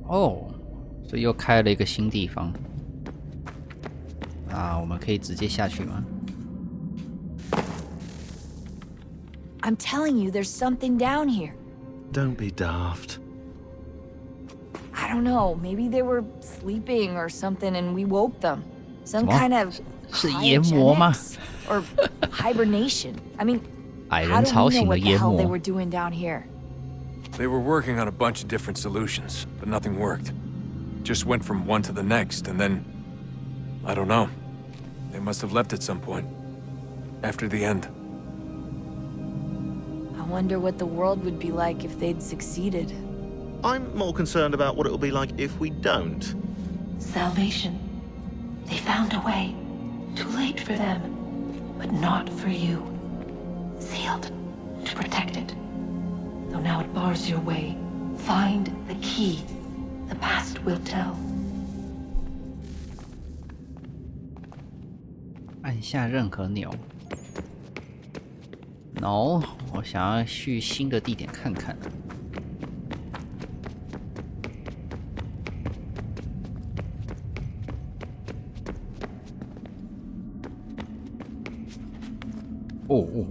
Oh, 所以又开了一个新地方。啊，我们可以直接下去吗？ I'm telling you, there's something down here. Don't be daft. I don't know. Maybe they were sleeping or something and we woke them. Some kind of 是研磨吗 or hibernation. I mean, 矮 how 人 do 吵 we know 醒了 what the 研 hell they 磨 were。doing down here? They were working on a bunch of different solutions, but nothing worked. Just went from one to the next, and then... I don't know. They must have left at some point. After the end. I wonder what the world would be like if they'd succeeded. I'm more concerned about what it'll be like if we don't. Salvation. They found a way. Too late for them, but not for you. sealed to protect it. Though now it bars your way. Find the key. The past will tell. 按下任何钮。No， 我想要去新的地点看看。哦哦。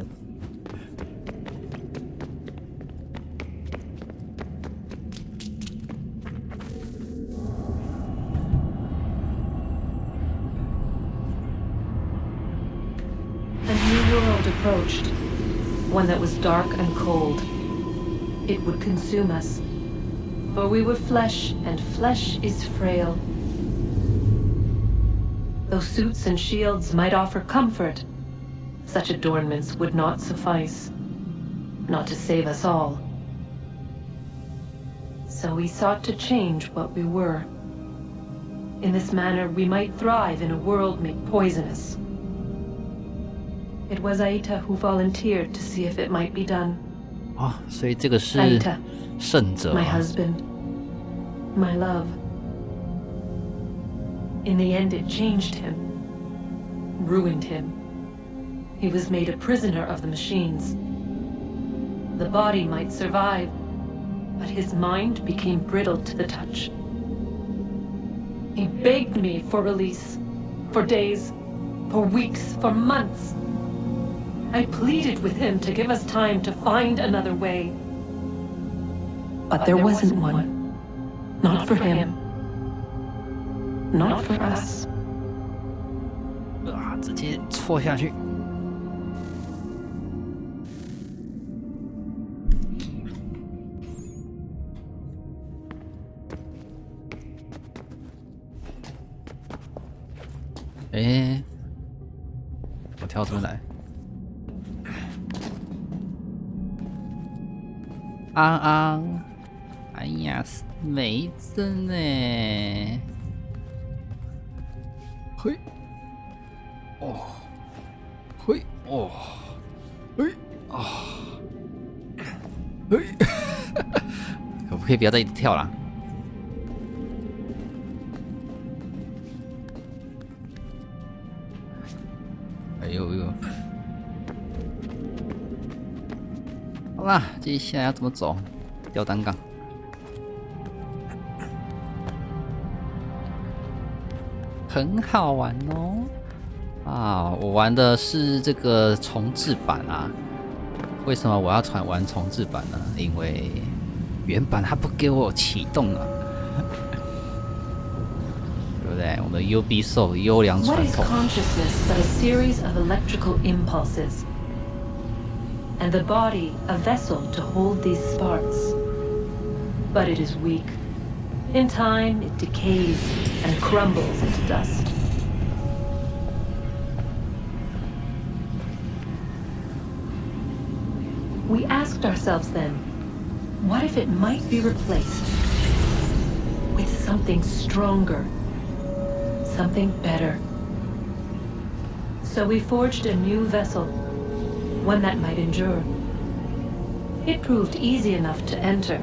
Approached, one that was dark and cold. It would consume us, for we were flesh, and flesh is frail. Though suits and shields might offer comfort, such adornments would not suffice, not to save us all. So we sought to change what we were. In this manner, we might thrive in a world made poisonous. It was Aita who volunteered to see if it might be done. 哦，所以这个是圣者。My husband, my love. In the end, it changed him, ruined him. He was made a prisoner of the machines. The body might survive, but his mind became brittle to the touch. He begged me for release, for days, for weeks, for months. I pleaded with him to give us time to find another way. But there wasn't one. Not for him. Not for us. 啊！直接戳下去。哎，我跳出来。安安，哎呀，没真呢。嘿，哦，嘿，哦，嘿，啊，嘿，可不可以不要再跳了？哎呦呦！好啦，接下来要怎么走？吊单杠。很好玩哦！啊，我玩的是这个重置版啊。为什么我要玩重置版呢？因为原版它不给我启动啊，对不对？我们 Ubisoft 优良传统。And the body a vessel to hold these sparks. But it is weak. In time, it decays and crumbles into dust. We asked ourselves then, what if it might be replaced with something stronger, something better? So we forged a new vessel. One that might endure. It proved easy enough to enter.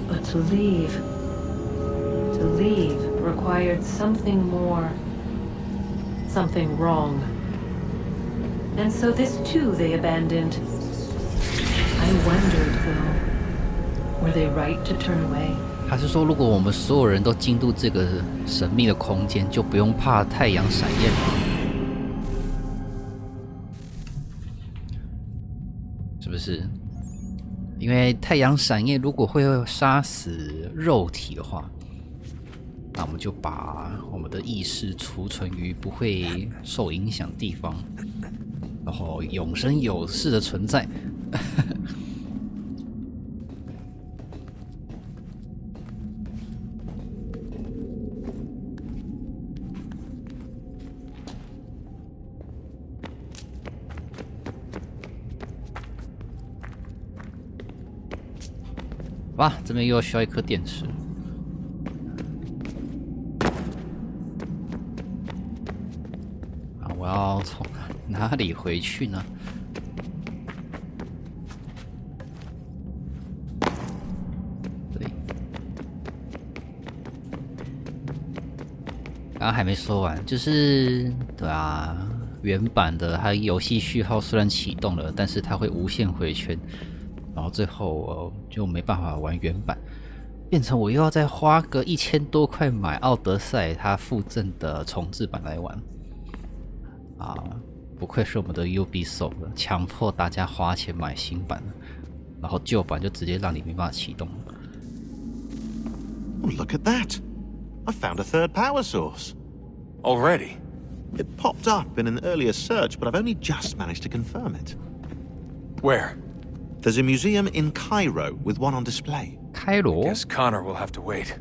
But to leave required something more, something wrong. And so this too they abandoned. I wondered though, were they right to turn away? 还是说，如果我们所有人都进入这个神秘的空间，就不用怕太阳闪焰了？是不是？因为太阳闪焰如果会杀死肉体的话，那我们就把我们的意识储存于不会受影响的地方，然后永生有世的存在。好吧，这边又需要一颗电池。要从哪里回去呢？对，刚刚还没说完，就是对啊，原版的它游戏序号虽然启动了，但是它会无限回圈，然后最后就没办法玩原版。变成我又要再花个1000多块买奥德赛它附赠的重制版来玩啊！不愧是我们的 Ubisoft， 强迫大家花钱买新版，然后旧版就直接让你没办法启动。Oh, look at that! I found a third power source. Already? It popped up in an earlier search, but I've only just managed to confirm it. Where? There's a museum in Cairo with one on display. Cairo? Guess Connor will have to wait.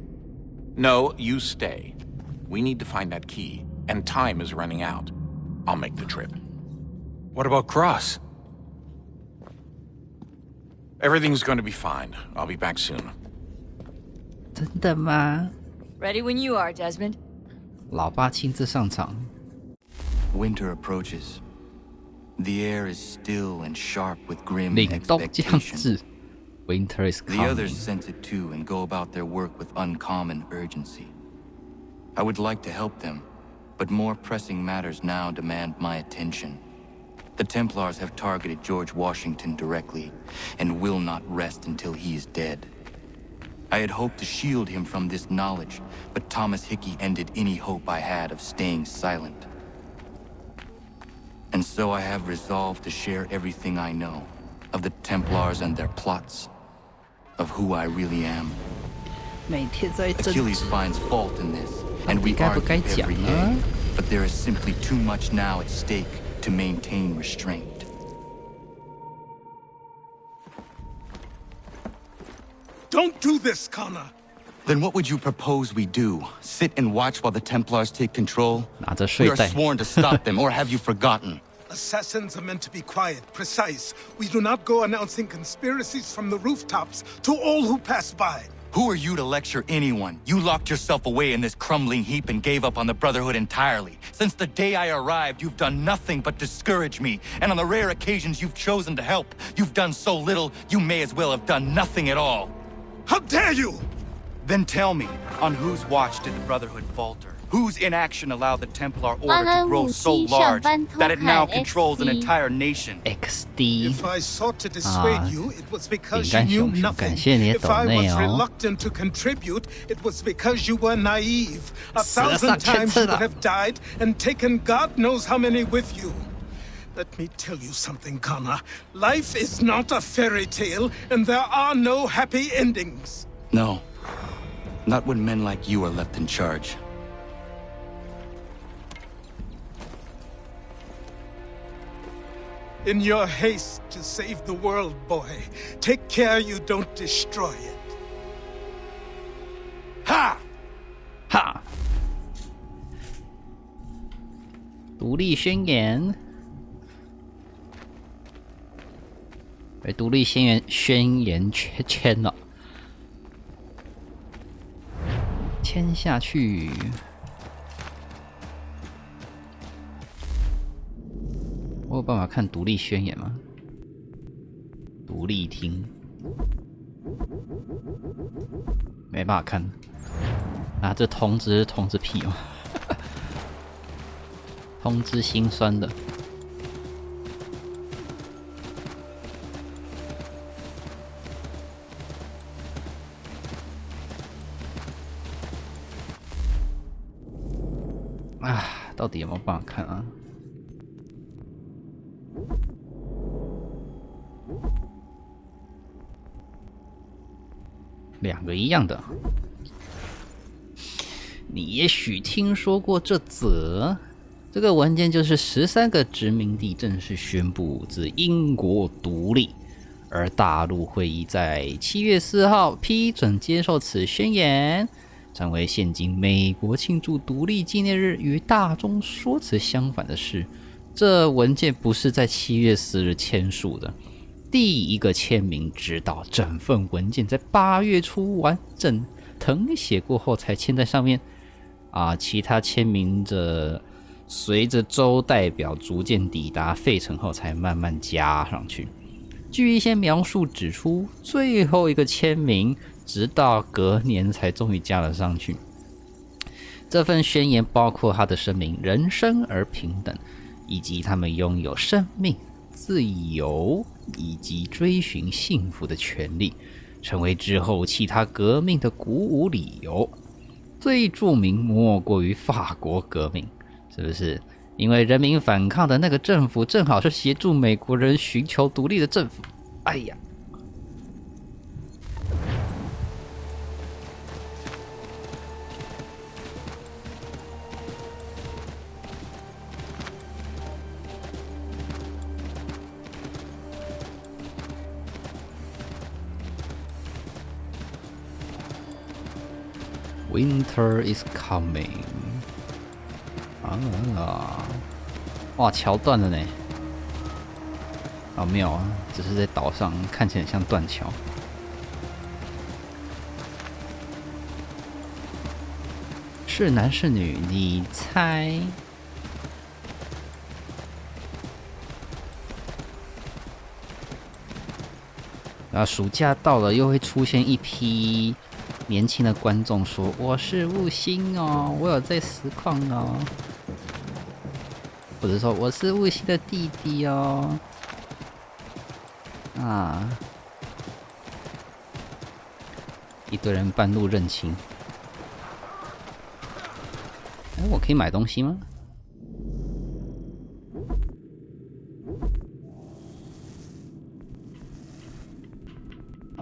No, you stay. We need to find that key, and time is running out. I'll make the trip. What about Cross? Everything's going to be fine. I'll be back soon. 真的吗？ Ready when you are, Desmond. 老爸亲自上场。 Winter approaches. The air is still and sharp with grim 凛冬将 expectation. 至 ，Winter is The coming. others sense it too and go about their work with uncommon urgency. I would like to help them, but more pressing matters now demand my attention. The Templars have targeted George Washington directly, and will not rest until he is dead. I had hoped to shield him from this knowledge, but Thomas Hickey ended any hope I had of staying silent. And so I have resolved to share everything I know of the Templars and their plots, of who I really am. 每天在争 Achilles 执， finds fault in this, and 到 we 底该不 argue 该讲 every 呢 day. But there is simply too much now at stake to maintain restraint. Don't do this, Connor. Then what would you propose we do? Sit and watch while the Templars take control? 拿着 We 睡 are 袋， sworn to stop them, or have you forgotten? Assassins are meant to be quiet, precise. We do not go announcing conspiracies from the rooftops to all who pass by. Who are you to lecture anyone? You locked yourself away in this crumbling heap and gave up on the Brotherhood entirely. Since the day I arrived, you've done nothing but discourage me. And on the rare occasions you've chosen to help, you've done so little, you may as well have done nothing at all. How dare you! Then tell me, on whose watch did the Brotherhood falter? Whose inaction allowed the Templar Order to grow so large that it now controls an entire nation? XD If I sought to dissuade you, it was because 饼 you 干 knew 熊熊， nothing. 感谢你的 If I 抖内 was 哦。 reluctant to contribute, it was because you were naive. A 死了 thousand 3000 times 次 you 了 would have died and taken God knows how many with you. Let me tell you something, Connor. Life is not a fairy tale, and there are no happy endings. No. Not when men like you are left in charge. In your haste to save the world, boy, take care you don't destroy it. Ha! 哈！独立宣言，被独立宣言签了，签下去。我有办法看独立宣言吗？独立厅没办法看。啊，这通知屁哦！通知心酸的。啊，到底有没有办法看啊？两个一样的。你也许听说过这则，这个文件就是13个殖民地正式宣布自英国独立，而大陆会议在7月4号批准接受此宣言，成为现今美国庆祝独立纪念日与大众说辞相反的是，这文件不是在7月4日签署的。第一个签名直到整份文件在8月初完整誊写过后才签在上面。其他签名者随着州代表逐渐抵达费城后，才慢慢加上去。据一些描述指出，最后一个签名直到隔年才终于加了上去。这份宣言包括他的声明：人生而平等，以及他们拥有生命、自由以及追寻幸福的权利，成为之后其他革命的鼓舞理由。最著名莫过于法国革命，是不是？因为人民反抗的那个政府正好是协助美国人寻求独立的政府。哎呀！Winter is coming。啊！哇，桥断了呢！没有啊，只是在岛上，看起来很像断桥。是男是女？你猜？暑假到了，又会出现一批年轻的观众说：“我是悟星哦，我有在实况哦。”或者说：“我是悟星的弟弟哦。”一堆人半路认亲。我可以买东西吗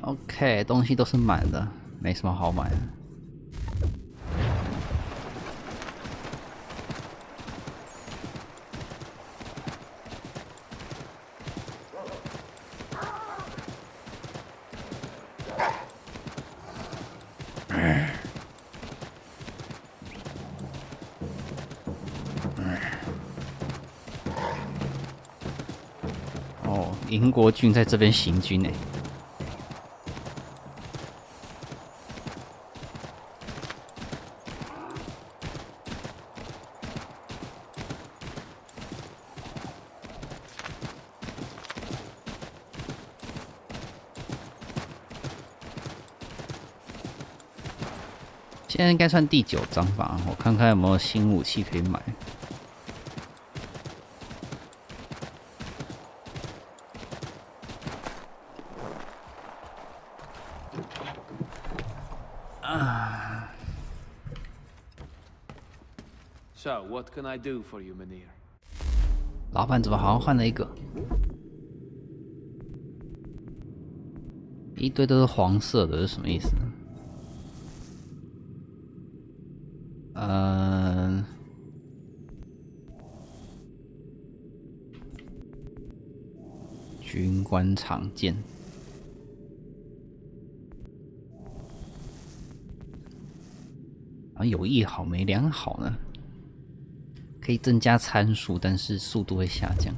？OK， 东西都是满的，没什么好买的。英国军在这边行军欸。现在应该算第9章吧，我看看有没有新武器可以买。So, what can I do for you, Mynheer? 老板怎么好像换了一个？一堆都是黄色的，是什么意思？军官常见。有一好没2好呢？可以增加参数，但是速度会下降。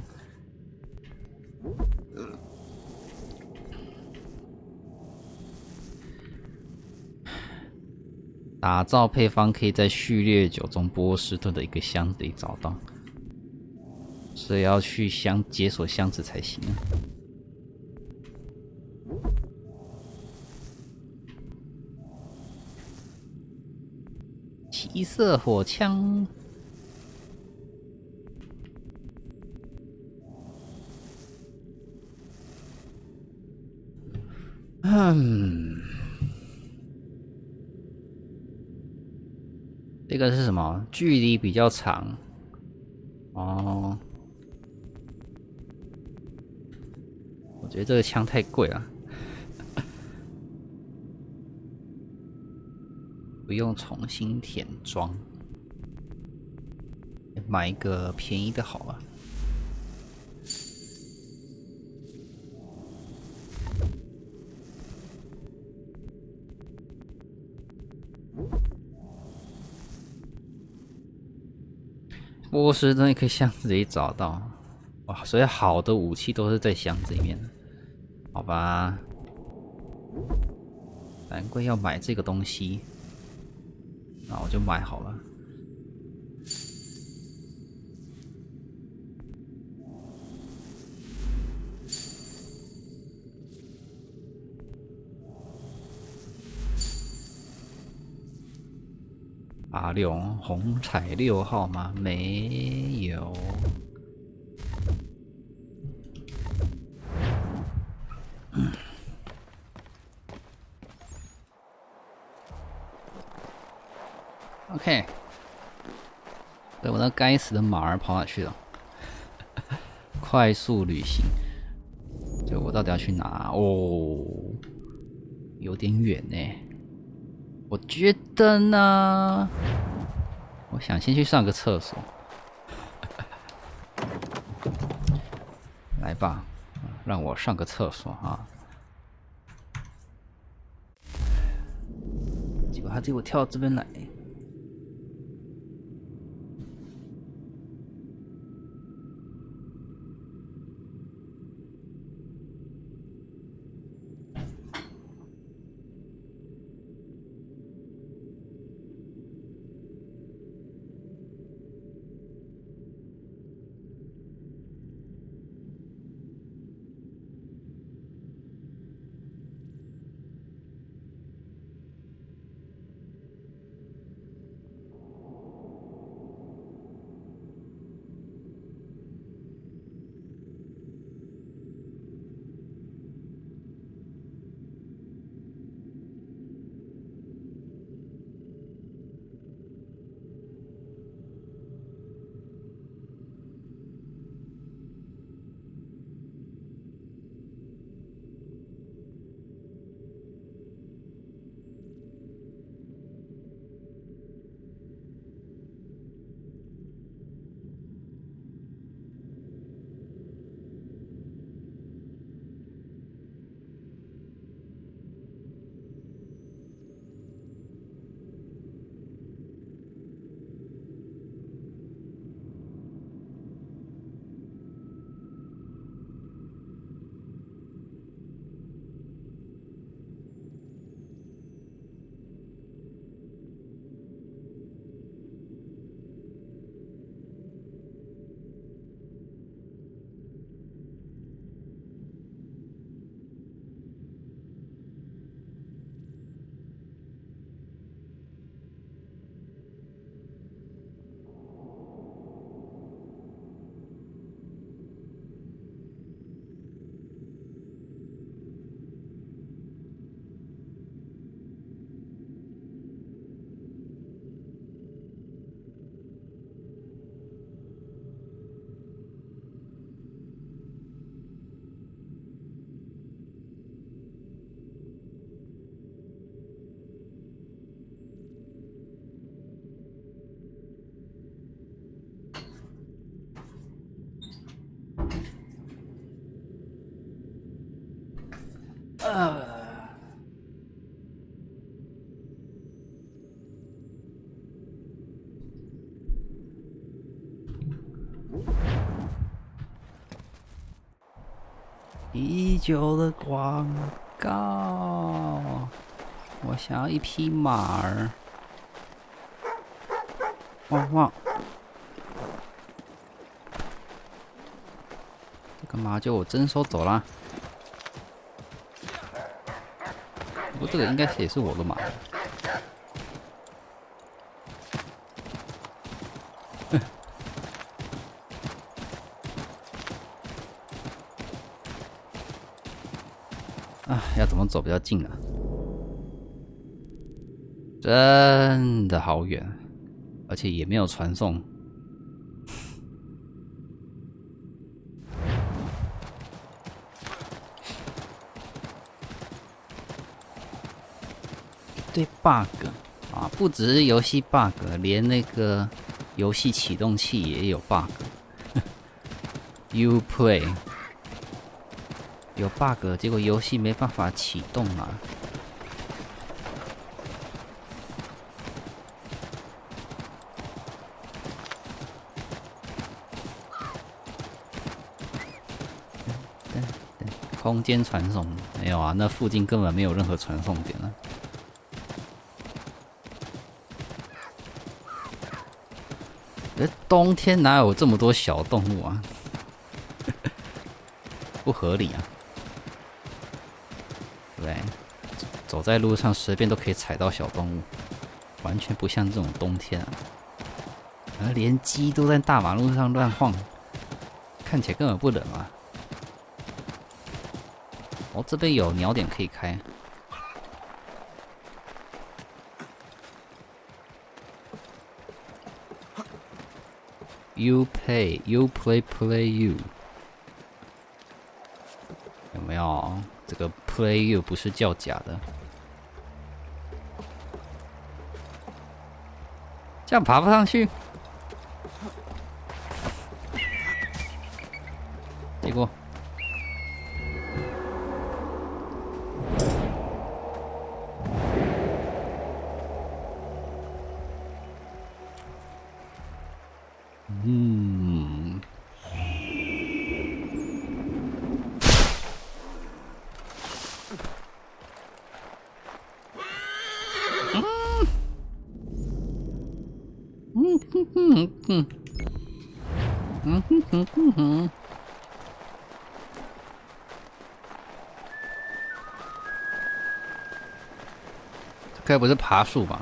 打造配方可以在序列9中波士顿的一个箱子里找到，所以要去解锁箱子才行啊。七色火枪。这个是什么？距离比较长。哦，我觉得这个枪太贵了，不用重新填装，买一个便宜的好了。波士顿可以箱子里找到，哇！所以好的武器都是在箱子里面，好吧？难怪要买这个东西，那我就买好了。R6红彩6号吗？没有。OK， 对，我那该死的马儿跑哪去了？快速旅行，就我到底要去哪？哦，有点远呢。我觉得呢，我想先去上个厕所。来吧，让我上个厕所啊！结果他结果跳到这边来。已久的广告，我想要一匹马儿。汪汪！这个马就我真收走啦。不过这个应该也是我的马。啊，要怎么走比较近啊？真的好远，而且也没有传送。一堆 bug 啊，不只是游戏 bug， 连那个游戏启动器也有 bug。uplay。有 bug， 结果游戏没办法启动啊！空间传送没有啊？那附近根本没有任何传送点啊！冬天哪有这么多小动物啊？不合理啊！对，走在路上随便都可以踩到小动物。完全不像这种冬天啊，连鸡都在大马路上乱晃，看起来根本不冷啊。哦，这边有鸟点可以开。uplay playu 有没有？这个 playu 不是叫假的。这样爬不上去，结果该不是爬树吧？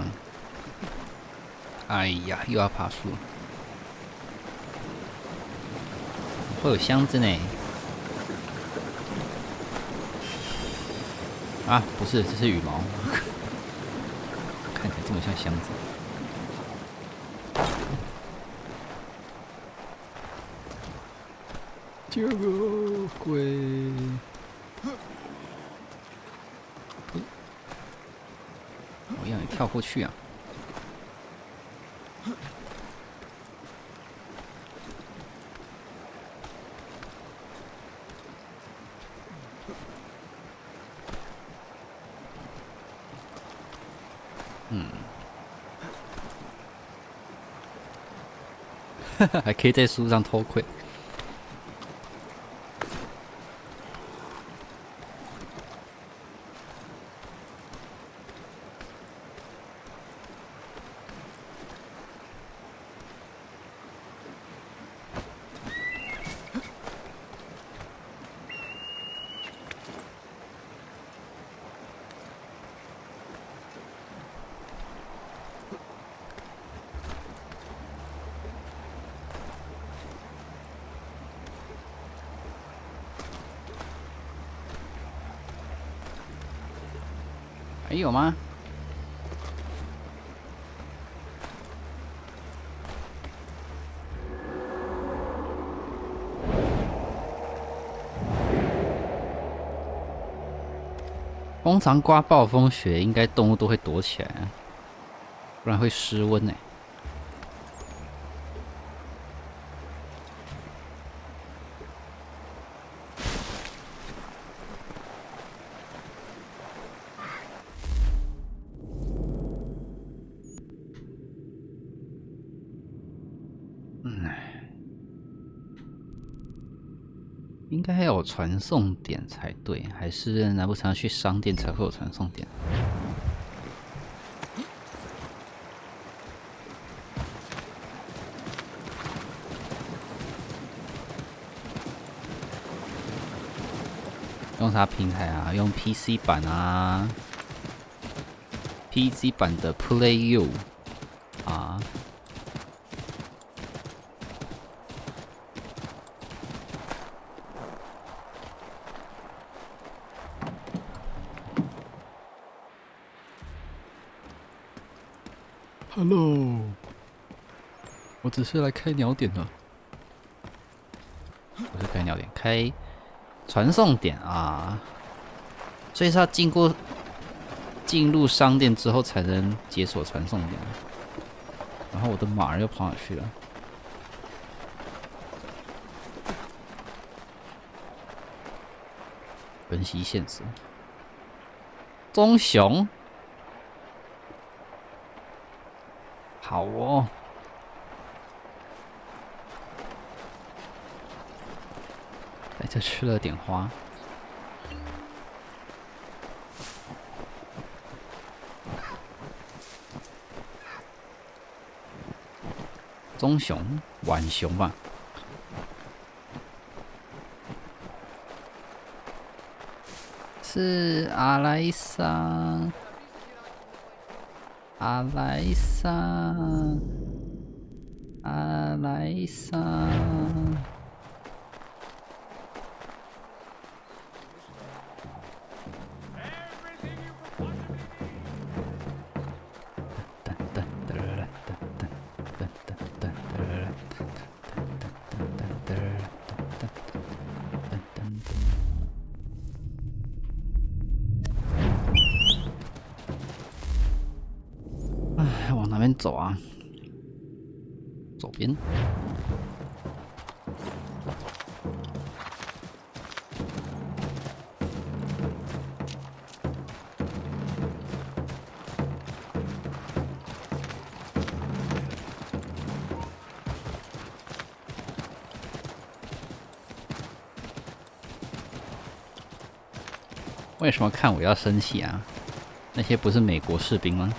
哎呀，又要爬树，会有箱子呢。啊，不是，这是羽毛，看起来这么像箱子。救鬼！我让你跳过去啊！还可以在树上偷窥。还有吗？通常刮暴风雪，应该动物都会躲起来啊，不然会失温呢。应该要有传送点才对，还是难不成要去商店才会有传送点？用啥平台啊？用 PC 版啊 ，PC 版的 playu 啊。Hello， 我只是来开鸟点的，不是开鸟点，开传送点啊，所以是要进入商店之后才能解锁传送点。然后我的马儿又跑哪去了？分析线索，棕熊。好哦，在这吃了点花。棕熊、浣熊吧。是阿莱莎。阿莱莎，阿莱莎。往哪边走啊？左边。为什么看我要生气啊？那些不是美国士兵吗？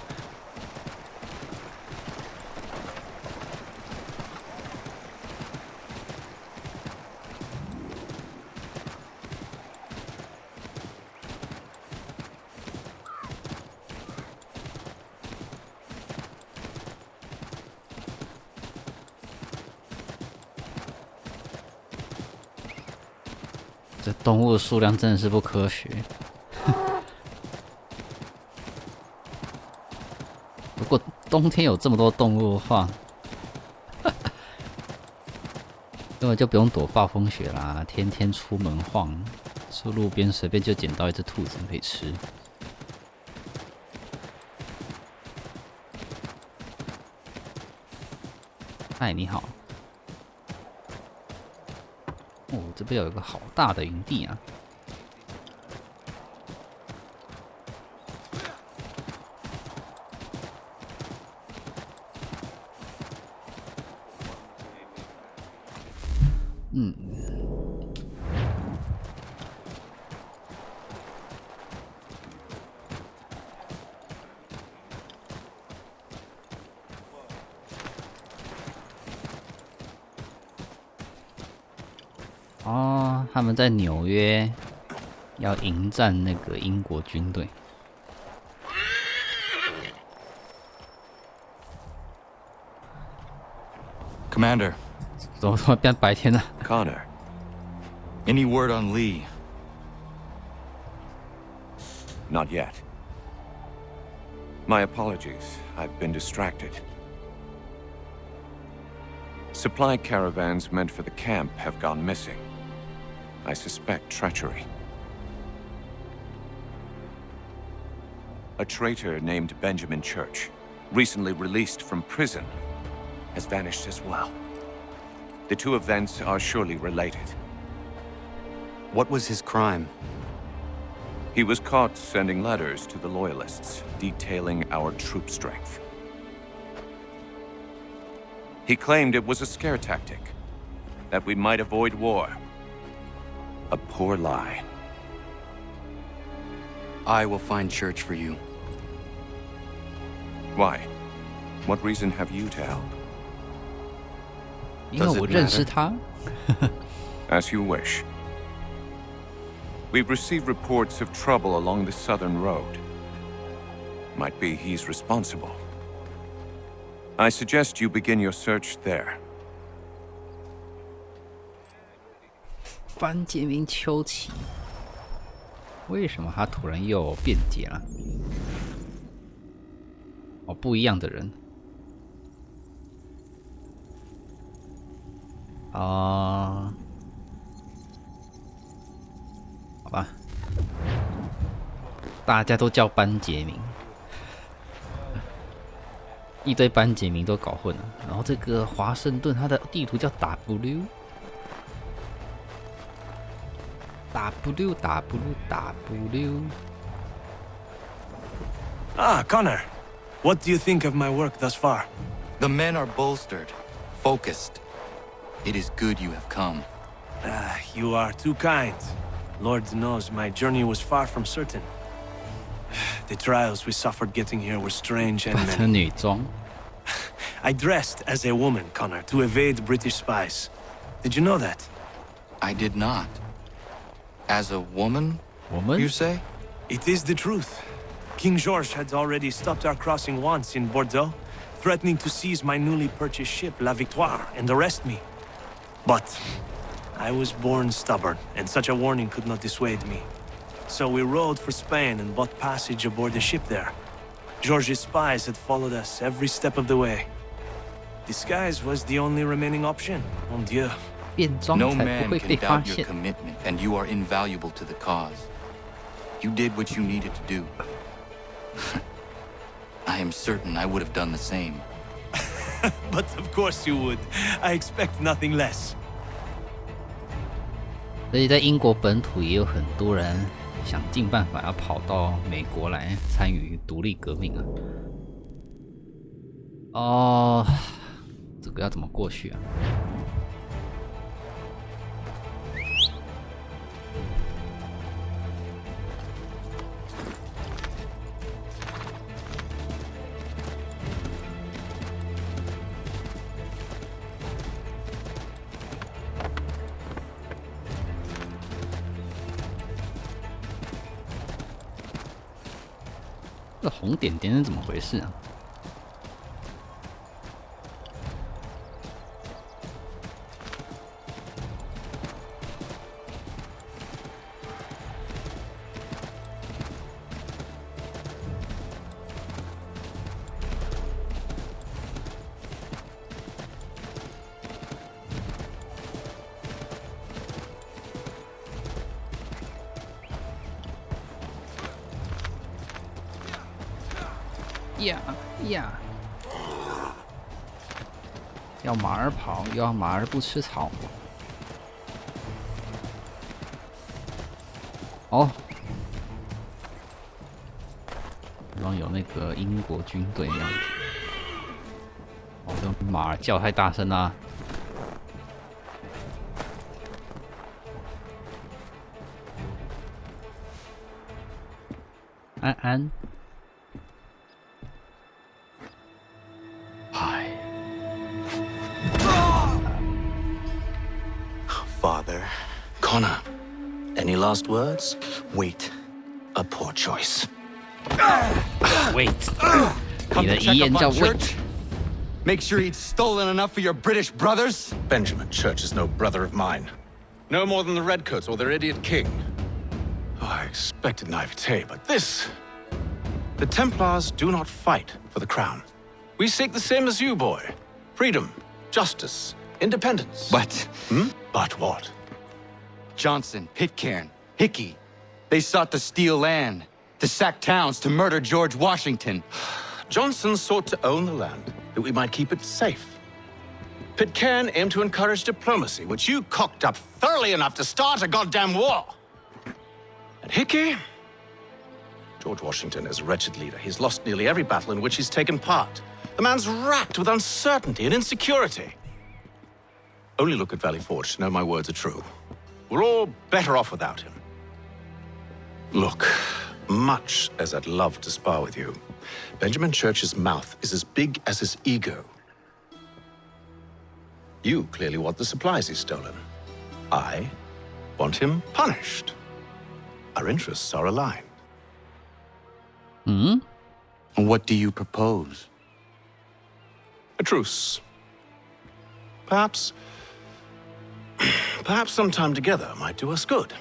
这动物的数量真的是不科学。如果冬天有这么多动物的话，根本就不用躲暴风雪啦，天天出门晃，去路边随便就捡到一只兔子可以吃。嗨，你好。哦，这边有一个好大的营地啊！嗯。哦，他们在纽约要迎战那个英国军队。Commander. 怎么突然变白天了 Connor. Any word on Lee? Not yet. My apologies. I've been distracted. Supply caravans meant for the camp have gone missing. I suspect treachery. A traitor named Benjamin Church, recently released from prison, has vanished as well. The two events are surely related. What was his crime? He was caught sending letters to the Loyalists, detailing our troop strength. He claimed it was a scare tactic, that we might avoid war. A poor lie. I will find Church for you. Why? What reason have you to help? 因为我认识他。As you wish. We've received reports of trouble along the southern road. Might be he's responsible. I suggest you begin your search there. 班杰明·丘奇，为什么他突然又变节了？哦，不一样的人。好吧，大家都叫班杰明，一堆班杰明都搞混了。然后这个华盛顿，它的地图叫 W。Ah, Connor. What do you think of my work thus far? The men are bolstered, focused. It is good you have come. Ah, you are too kind. Lord knows my journey was far from certain. The trials we suffered getting here were strange and many. 女装。I dressed as a woman, Connor, to evade British spies. Did you know that? I did not. As a woman? You say? It is the truth. King George had already stopped our crossing once in Bordeaux, threatening to seize my newly purchased ship, La Victoire, and arrest me. But I was born stubborn, and such a warning could not dissuade me. So we rode for Spain and bought passage aboard the ship there. George's spies had followed us every step of the way. Disguise was the only remaining option. Mon Dieu. No man can doubt your commitment, and you are invaluable to the cause. You did what you needed to do. I am certain I would have done the same. But of course you would. I expect nothing less. 所以在英国本土也有很多人想尽办法要跑到美国来参与独立革命啊。哦，这个要怎么过去啊？这红点点是怎么回事啊？呀！要马儿跑，又要马儿不吃草。哦，好像有那个英国军队的样子。哦，这马儿叫太大声啦！安安。Father. Connor, any last words? Wait. A poor choice. Wait. Come to check up on Church? Make sure he'd stolen enough for your British brothers? Benjamin Church is no brother of mine. No more than the Redcoats or their idiot king. Oh, I expected naivete, but this... The Templars do not fight for the crown. We seek the same as you, boy. Freedom, justice, independence. But... But what? Johnson, Pitcairn, Hickey. They sought to steal land, to sack towns, to murder George Washington. Johnson sought to own the land, that we might keep it safe. Pitcairn aimed to encourage diplomacy, which you cocked up thoroughly enough to start a goddamn war. And Hickey? George Washington is a wretched leader. He's lost nearly every battle in which he's taken part. The man's racked with uncertainty and insecurity. Only look at Valley Forge to know my words are true. We're all better off without him. Look, much as I'd love to spar with you, Benjamin Church's mouth is as big as his ego. You clearly want the supplies he's stolen. I want him punished. Our interests are aligned. What do you propose? A truce. Perhaps some time together might do us good.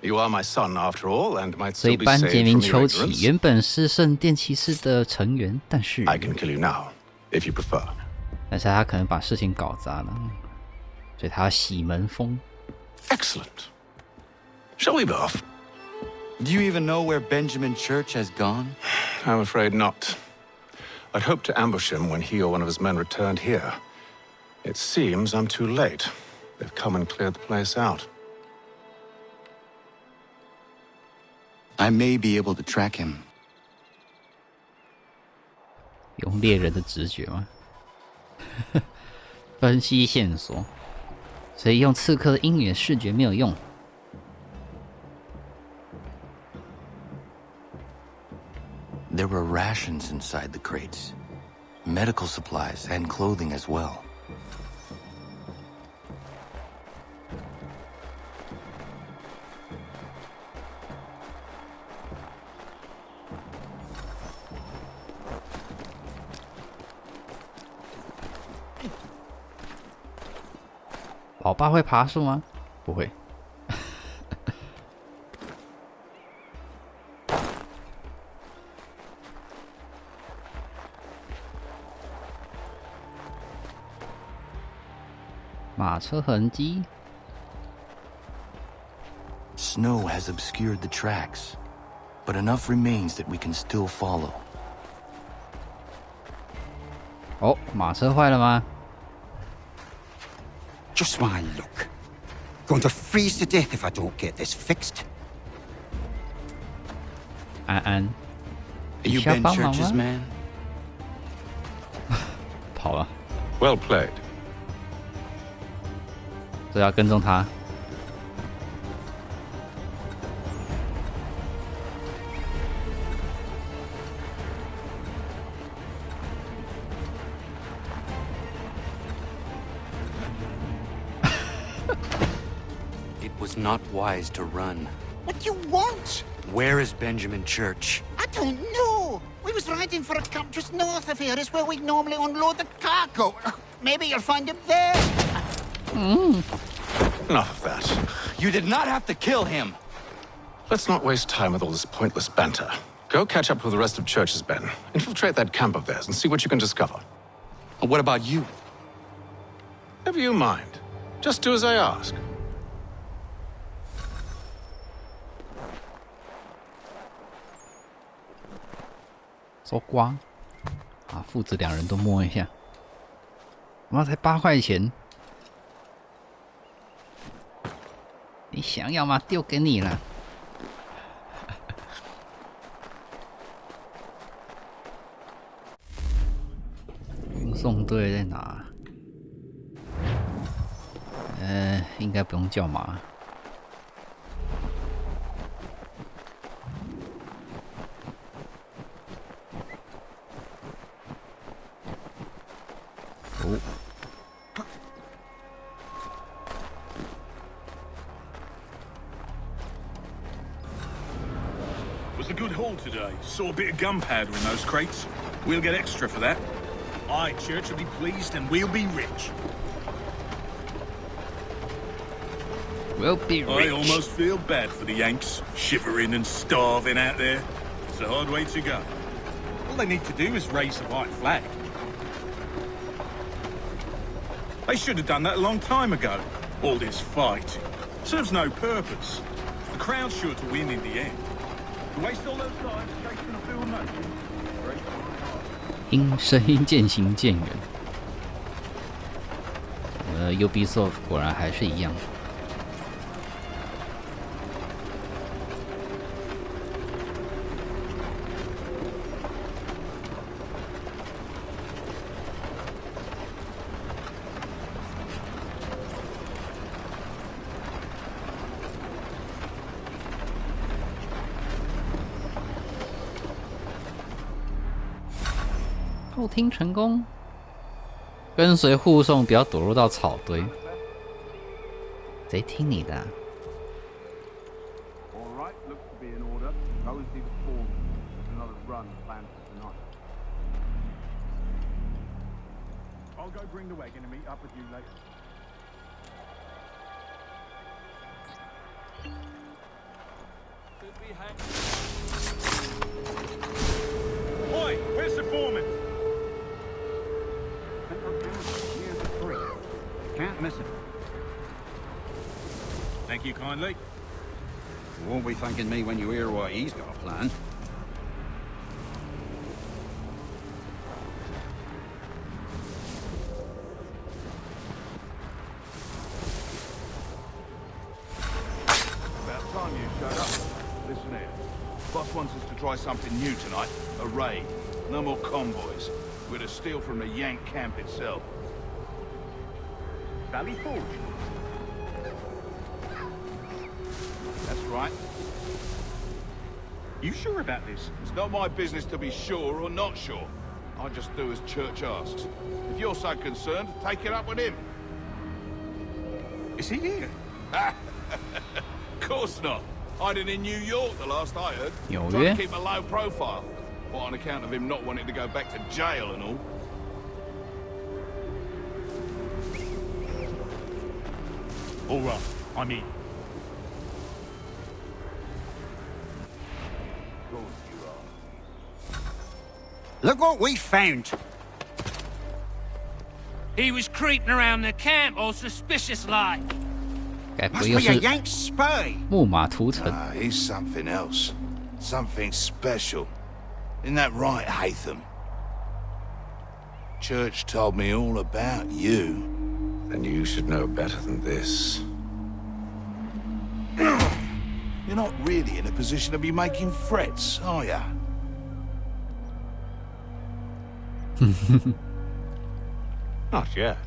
You are my son after all, and might 所以 still be 班 saved 杰明 from 丘 your 奇 ignorance. 原本是圣殿骑士的成员，但是 I can kill you now, if you prefer. 但是他可能把事情搞砸了，所以他洗门风。Excellent. Shall we be off? Do you even know where Benjamin Church has gone? I'm afraid not. I'd hoped to ambush him when he or one of his men returned here. It seems I'm too late. They've come and cleared the place out. I may be able to track him. 用猎人的直觉吗？分析线索，所以用刺客的鹰眼视觉没有用。There were rations inside the crates. Medical supplies and clothing as well. 老爸会爬树吗？不会。马车痕迹。Snow has obscured the tracks, but enough remains that we can still follow. 哦，马车坏了吗？ Just my luck. Going to freeze to death if I don't get this fixed. 安安， You been churches, man? 跑了。 Well played. 这要跟踪他。 It was not wise to run. What do you want? Where is Benjamin Church? I don't know. We was riding for a camp just north of here. It's where we normally unload the cargo. Maybe you'll find him there. Enough of that. You did not have to kill him. Let's not waste time with all this pointless banter. Go catch up with the rest of Church's men. Infiltrate that camp of theirs and see what you can discover. What about you? Never you mind. Just do as I ask. 搜刮啊！父子两人都摸一下，妈才8块钱，你想要吗？丢给你了。运送队在哪？应该不用叫马。 Was a good haul today. Saw a bit of gunpowder in those crates. We'll get extra for that. Aye, Church will be pleased and we'll be rich. We'll be rich. I almost feel bad for the Yanks, shivering and starving out there. It's a hard way to go. All they need to do is raise the white flag. They should have done that a long time ago. All this fighting serves no purpose. The crowd's sure to win in the end. To waste all those lives chasing a field notion. 因声音渐行渐远。Ubisoft 果然还是一样。后厅成功，跟随护送，不要躲入到草堆。谁听你的、啊？ All right, looks to be in order. Go and see the foreman. There's another run planned for tonight. I'll go bring the wagon and meet up with you later. Oi, where's the foreman? Near the creek. Can't miss him. Thank you kindly. You won't be thanking me when you hear what he's got planned. About time you showed up. Listen here. Boss wants us to try something new tonight. A raid. No more convoys. We're to steal from the Yank camp itself. Valley Forge? That's right. You sure about this? It's not my business to be sure or not sure. I just do as Church asks. If you're so concerned, take it up with him. Is he here? Of course not. Hiding in New York, the last I heard. 纽 Trying 约 to keep a low profile. What, on account of him not wanting to go back to jail and all? All right, I'm in. Look what we found. He was creeping around the camp all suspicious like. 该不会又是木马屠城？ He's something else. Something special. Isn't that right, Hatham? Church told me all about you. Then you should know better than this. You're not really in a position to be making threats, are ya? Not yet.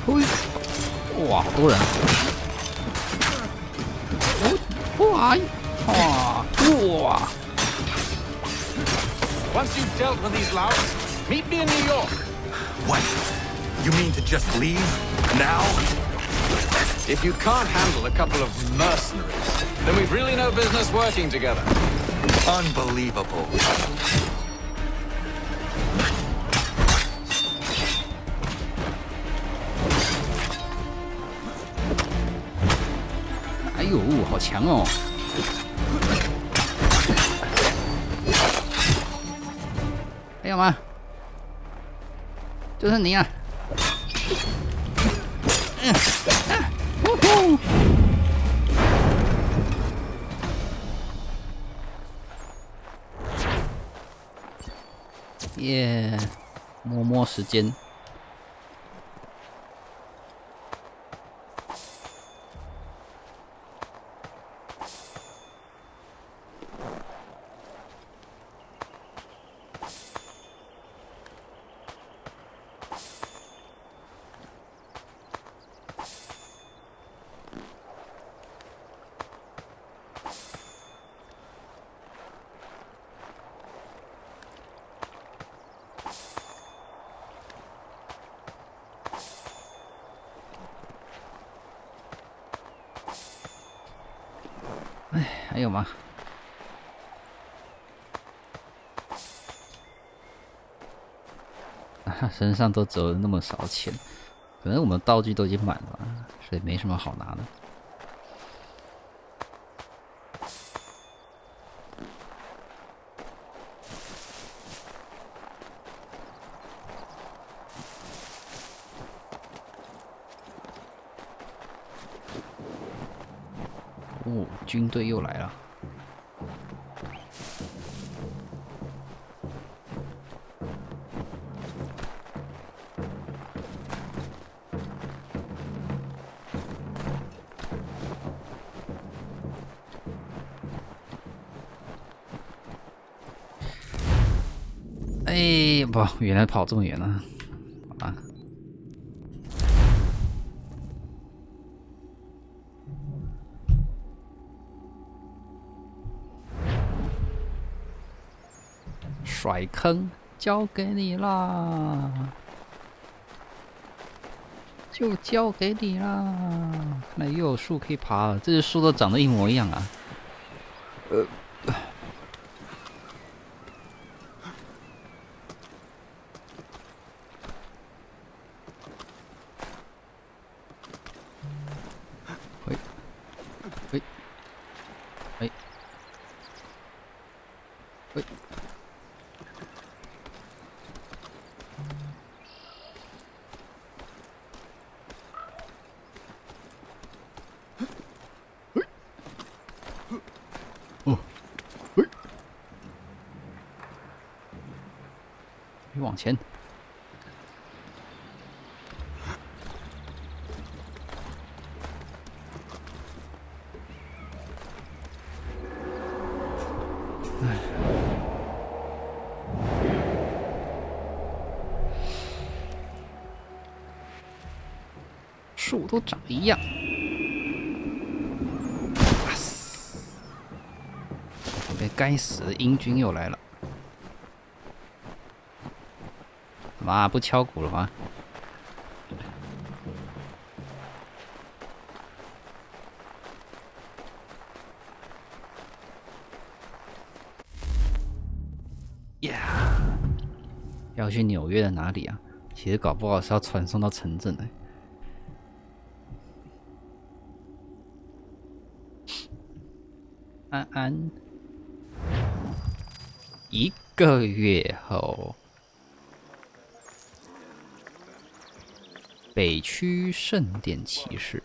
Ui. 哇，好多人！哇！哇！ Once you've dealt with these louts, meet me in New York. What? You mean to just leave? Now? If you can't handle a couple of mercenaries, then we've really no business working together. Unbelievable. Eh呦，好强哦！还有吗？就是你啊！耶，摸时间。哎，还有吗？啊，身上都只有那么少钱，可能我们道具都已经满了，所以没什么好拿的。哦，军队又来了。哎，不，原来跑这么远呢，好吧。甩坑交给你啦，就交给你啦。看来又有树可以爬了，这些树都长得一模一样啊。往前。树都长得一样。这该死的英军又来了。妈，不敲鼓了吗？要去纽约的哪里啊？其实搞不好是要传送到城镇的。安安，1个月后，北区圣殿骑士。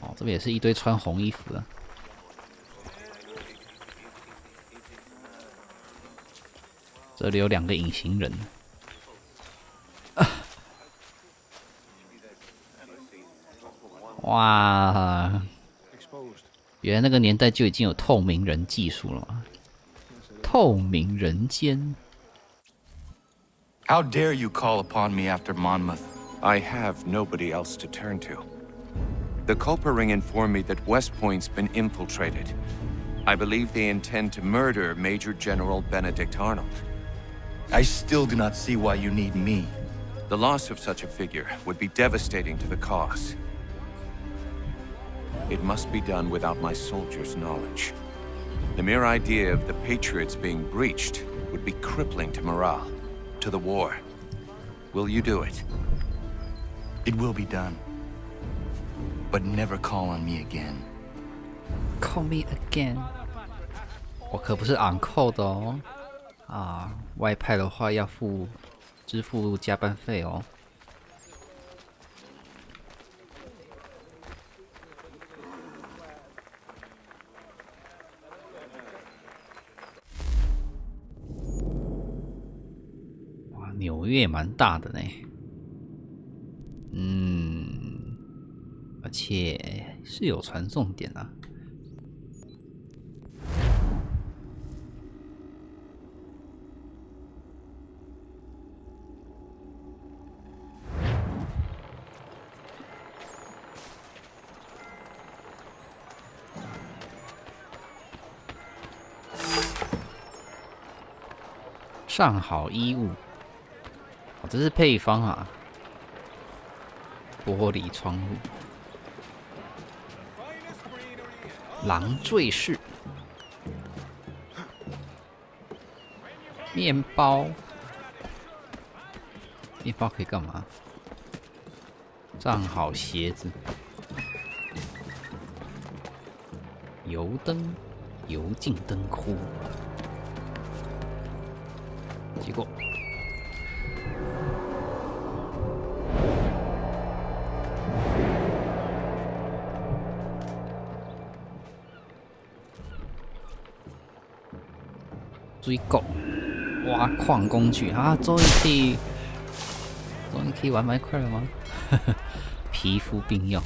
哦，这边也是一堆穿红衣服的。这里有2个隐形人。哇！原来那个年代就已经有透明人技术了吗？透明人间。How dare you call upon me after Monmouth? I have nobody else to turn to. The Culper Ring informed me that West Point's been infiltrated. I believe they intend to murder Major General Benedict Arnold. I still do not see why you need me. The loss of such a figure would be devastating to the cause. It must be done without my soldiers' knowledge. The mere idea of the Patriots being breached would be crippling to morale, to the war. Will you do it? It will be done. But never call on me again. Call me again. 我可不是 on call 的哦。啊，外派的话要支付加班费哦。哇，纽约也蛮大的呢。而且是有传送点啊。上好衣物，哦，这是配方啊。玻璃窗户，狼坠式，面包，面包可以干嘛？站好鞋子，油灯，油镜灯窟。结果，水果、挖矿工具啊，终于可以玩麦块了吗？皮肤病药，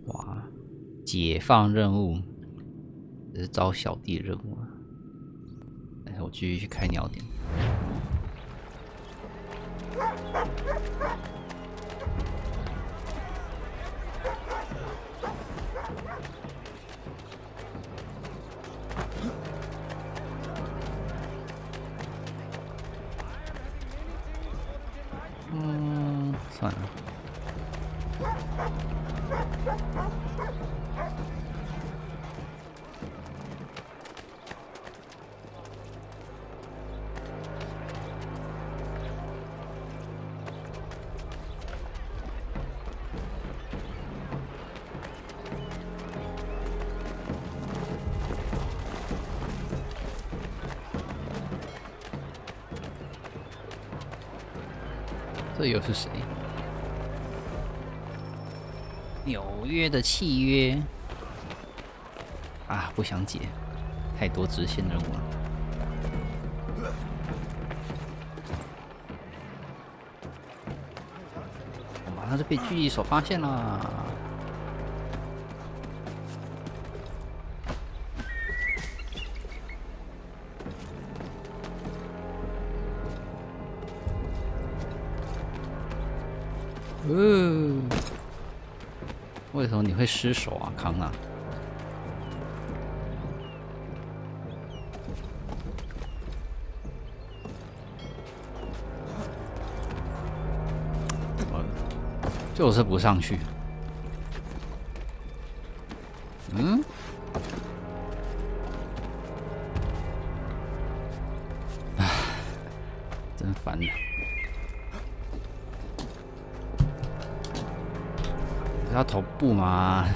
哇！解放任务，这是招小弟任务啊。我继续去开鸟点。算了。这又是谁？纽约的契约啊，不想解，太多支线任务了。我马上就被狙击手发现啦！为什么你会失手啊，康纳？就是不上去。烦了。要头部吗？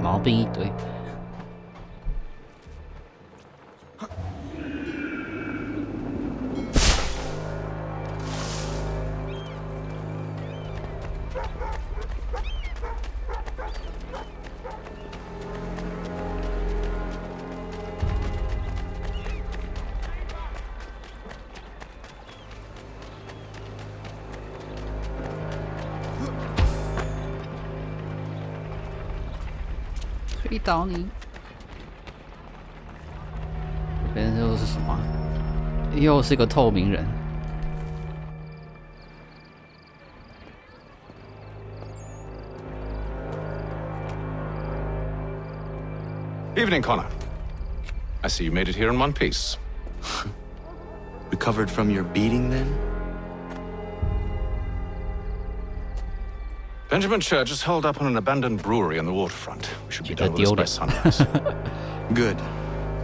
毛病一堆。推倒你！这边又是什么？又是个透明人。Evening, Connor. I see you made it here in one piece. Recovered from your beating, then? Benjamin Church is holed up on an abandoned brewery on the waterfront. We should be done with this by sunrise. Good.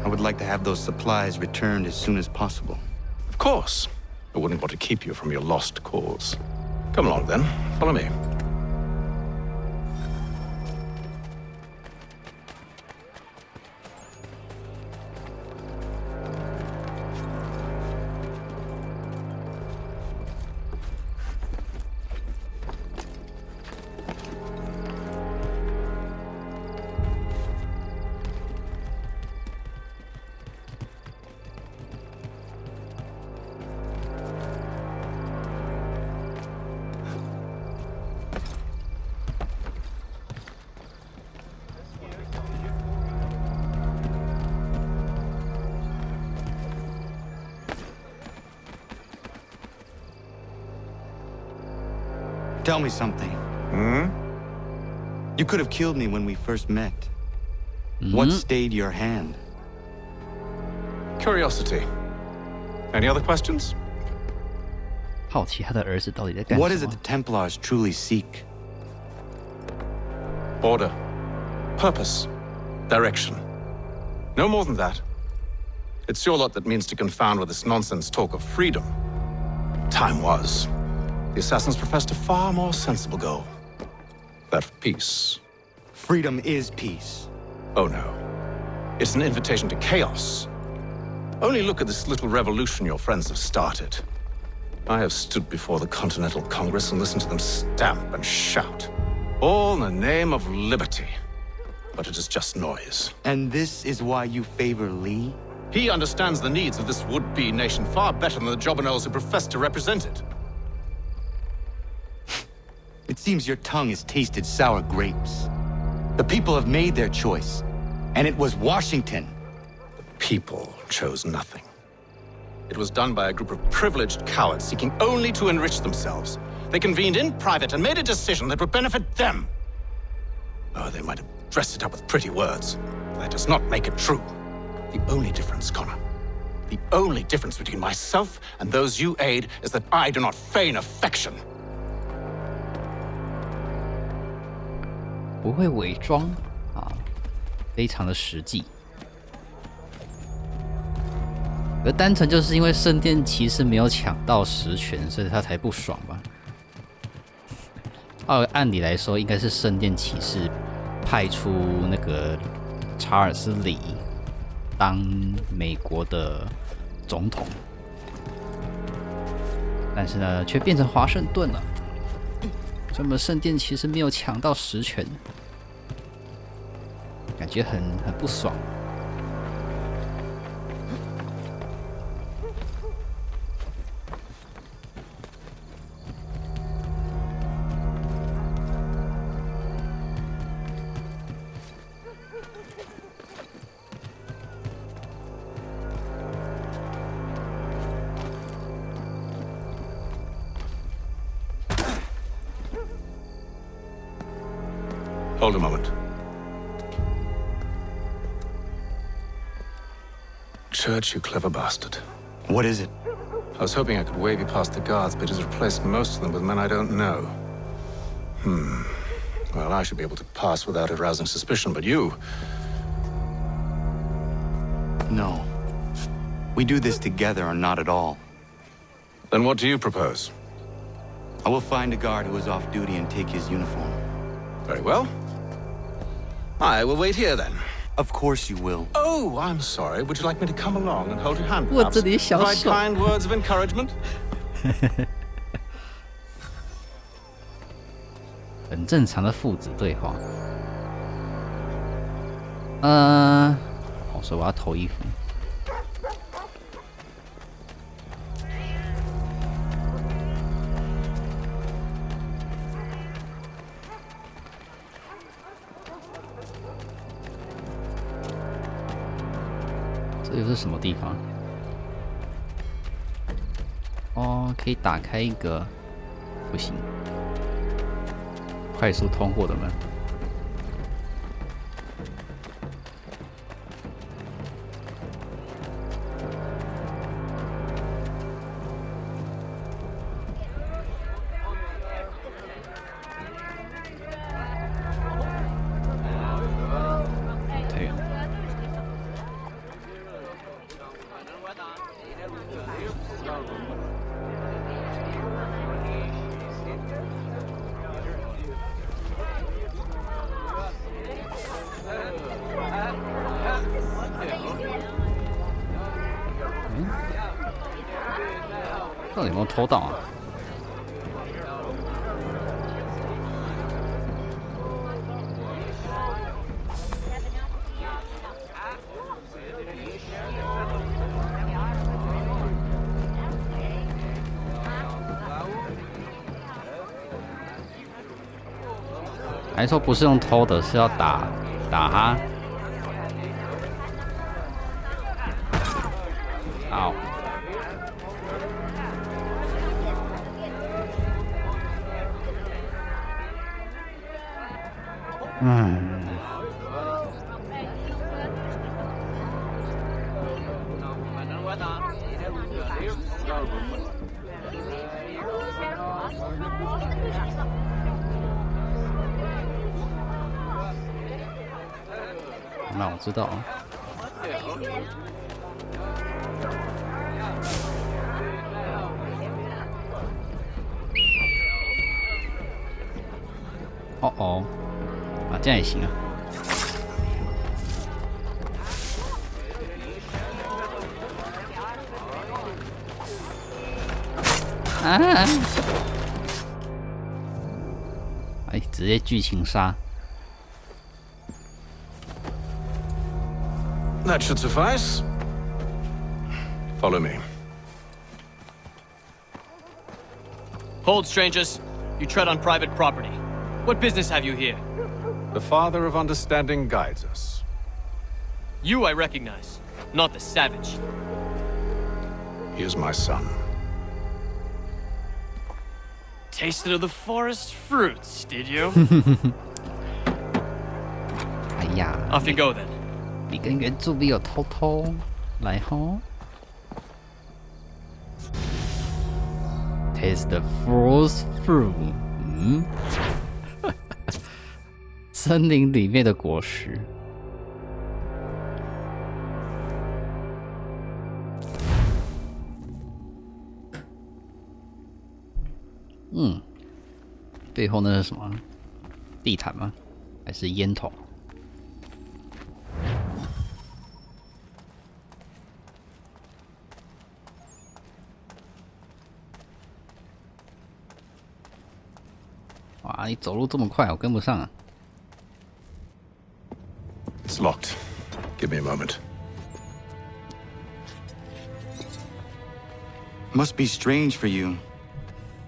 I would like to have those supplies returned as soon as possible. Of course. I wouldn't want to keep you from your lost cause. Come along, then. Follow me. Tell me something. Hmm? You could have killed me when we first met. What stayed your hand? Curiosity. Any other questions? 好奇他的儿子到底在干什么 What is it the Templars truly seek? Order. Purpose. Direction. No more than that. It's your lot that means to confound with this nonsense talk of freedom. Time was. The assassins professed a far more sensible goal. That of peace. Freedom is peace. Oh no. It's an invitation to chaos. Only look at this little revolution your friends have started. I have stood before the Continental Congress and listened to them stamp and shout. All in the name of liberty. But it is just noise. And this is why you favor Lee? He understands the needs of this would-be nation far better than the jobberknolls who profess to represent it. It seems your tongue has tasted sour grapes. The people have made their choice, and it was Washington. The people chose nothing. It was done by a group of privileged cowards seeking only to enrich themselves. They convened in private and made a decision that would benefit them. Oh, they might have dressed it up with pretty words, but that does not make it true. The only difference, Connor, the only difference between myself and those you aid is that I do not feign affection. 不会伪装啊，非常的实际。而单纯就是因为圣殿骑士没有抢到实权，所以他才不爽吧？按理来说，应该是圣殿骑士派出那个查尔斯·李当美国的总统，但是呢，却变成华盛顿了。所以我们圣殿骑士没有抢到实权，感觉很不爽。Hold a moment. Church, you clever bastard. What is it? I was hoping I could wave you past the guards, but he's replaced most of them with men I don't know. Well, I should be able to pass without arousing suspicion, but you... No. We do this together or not at all. Then what do you propose? I will find a guard who is off duty and take his uniform. Very well. I will wait here then. Of course you will. Oh, I'm sorry. Would you like me to come along and hold your hand? 我这里小手。 Provide kind words of encouragement? 很正常的父子对话。所以我要投衣服。这又是什么地方？哦，可以打开一个，不行，快速通过的门。到底有没有偷到啊？还说不是用偷的，是要打他。好。 那我知道啊。哦，啊，这样也行啊。哎，直接剧情杀。 That should suffice. Follow me. Hold, strangers. You tread on private property. What business have you here? The Father of Understanding guides us. You I recognize, not the savage. He is my son. Tasted of the forest fruits, did you? 哎呀 Off you go then. 你跟原住民有偷来吼 ？Taste the forest fruit， 森林里面的果实。背后那是什么？地毯吗？还是烟筒？ 哇，你走路这么快，我跟不上啊。It's locked. Give me a moment. Must be strange for you,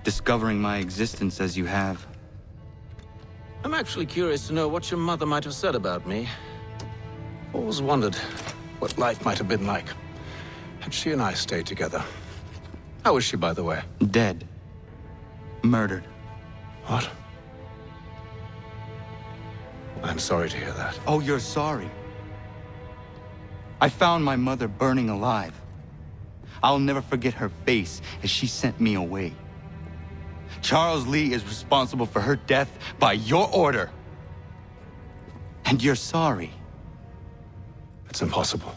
discovering my existence as you have. I'm actually curious to know what your mother might have said about me. Always wondered what life might have been like had she and I stayed together. How is she, by the way? Dead. Murdered. What? I'm sorry to hear that. Oh, you're sorry. I found my mother burning alive. I'll never forget her face as she sent me away. Charles Lee is responsible for her death by your order. And you're sorry. It's impossible.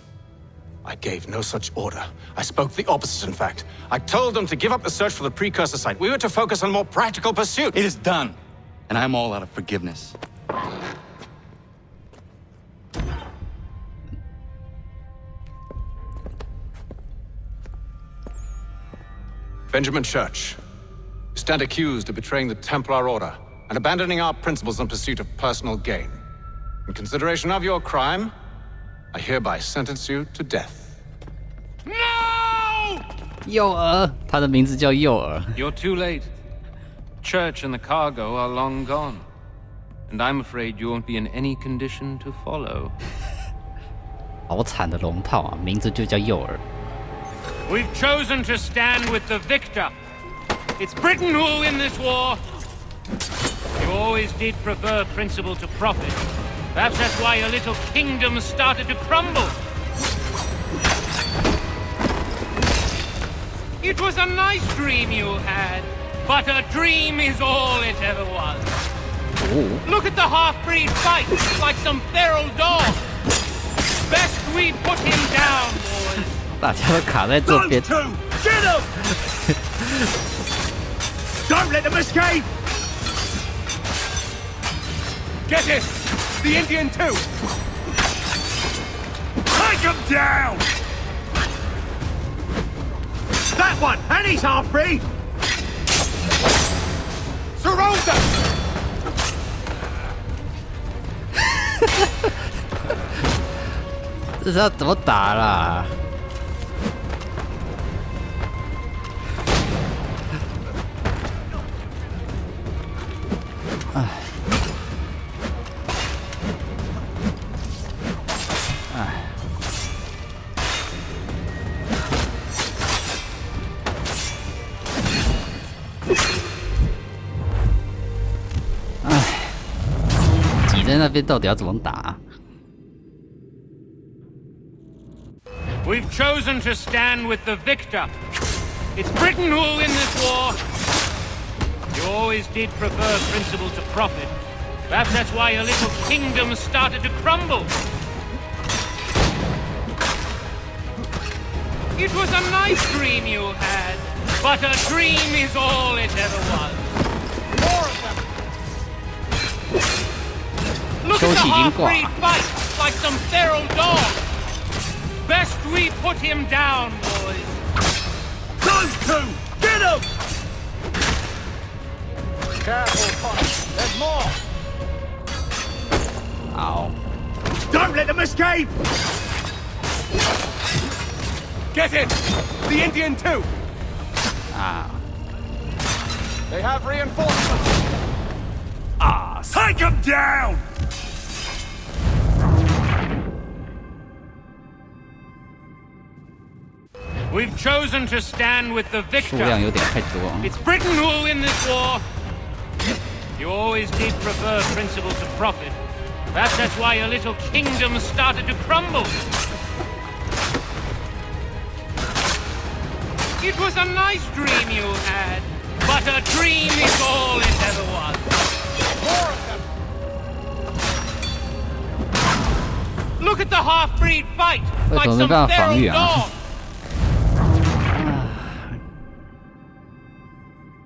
I gave no such order. I spoke the opposite, in fact. I told them to give up the search for the precursor site. We were to focus on more practical pursuits. It is done, and I'm all out of forgiveness. Benjamin Church, you stand accused of betraying the Templar Order and abandoning our principles in pursuit of personal gain. In consideration of your crime, I hereby sentence you to death. No! 诱饵，他的名字叫诱饵。You're too late. Church and the cargo are long gone, and I'm afraid you won't be in any condition to follow. 好惨的龙套啊，名字就叫诱饵。We've chosen to stand with the victor. It's Britain who will win this war. You always did prefer principle to profit. Perhaps that's why your little kingdom started to crumble. It was a nice dream you had, but a dream is all it ever was. Ooh. Look at the half-breed fight like some feral dog. Best we put him down, boys. 大家都卡在这边。 Get him! Don't let them escape! Get it! The Indian too! Take him down! That one! And he's half-breed! Surround them! 这是要怎么打啦？唉，唉，唉，挤在那边到底要怎么打啊？ We've chosen to stand with the victor. It's Britain who will win this war. You always did prefer principle to profit. Perhaps that's why your little kingdom started to crumble. It was a nice dream you had, but a dream is all it ever was. More of them. Look at the half-breed fight like some feral dog. Best we put him down, boys. Those two! Get him! Careful, Connor. There's more. Ow. Don't let them escape! Get it! The Indian too! Ah. They have reinforcements. Ah, take him down! We've chosen to stand with the victor. 数量有点太多。 It's Britain who will win this war. You always did prefer principle to profit. Perhaps that's why your little kingdom started to crumble. It was a nice dream you had, but a dream is all it ever was. More of them. Look at the half-breed fight like some feral dog.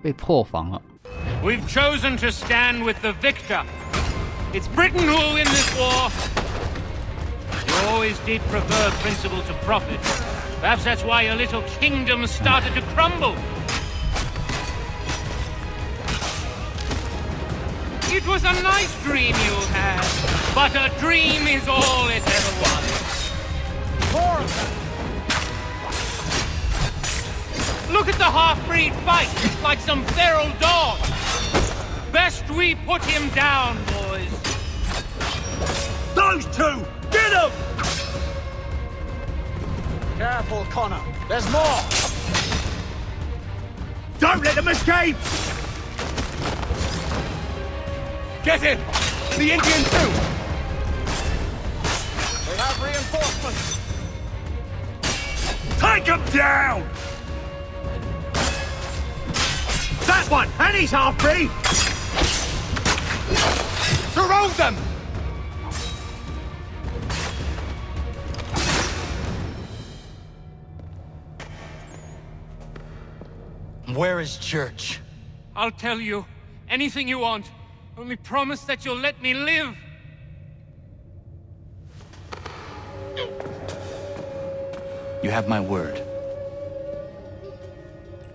被破防了。 We've chosen to stand with the victor. It's Britain who will win this war. You always did prefer principle to profit. Perhaps that's why your little kingdom started to crumble. It was a nice dream you had, but a dream is all it ever was. More of them. Look at the half-breed fight like some feral dog. Best we put him down, boys. Those two! Get him! Careful, Connor. There's more. Don't let them escape! Get it! The Indian too! They have reinforcements. Take him down! that one! And he's half free! Surround them! Where is Church? I'll tell you. Anything you want. Only promise that you'll let me live. You have my word.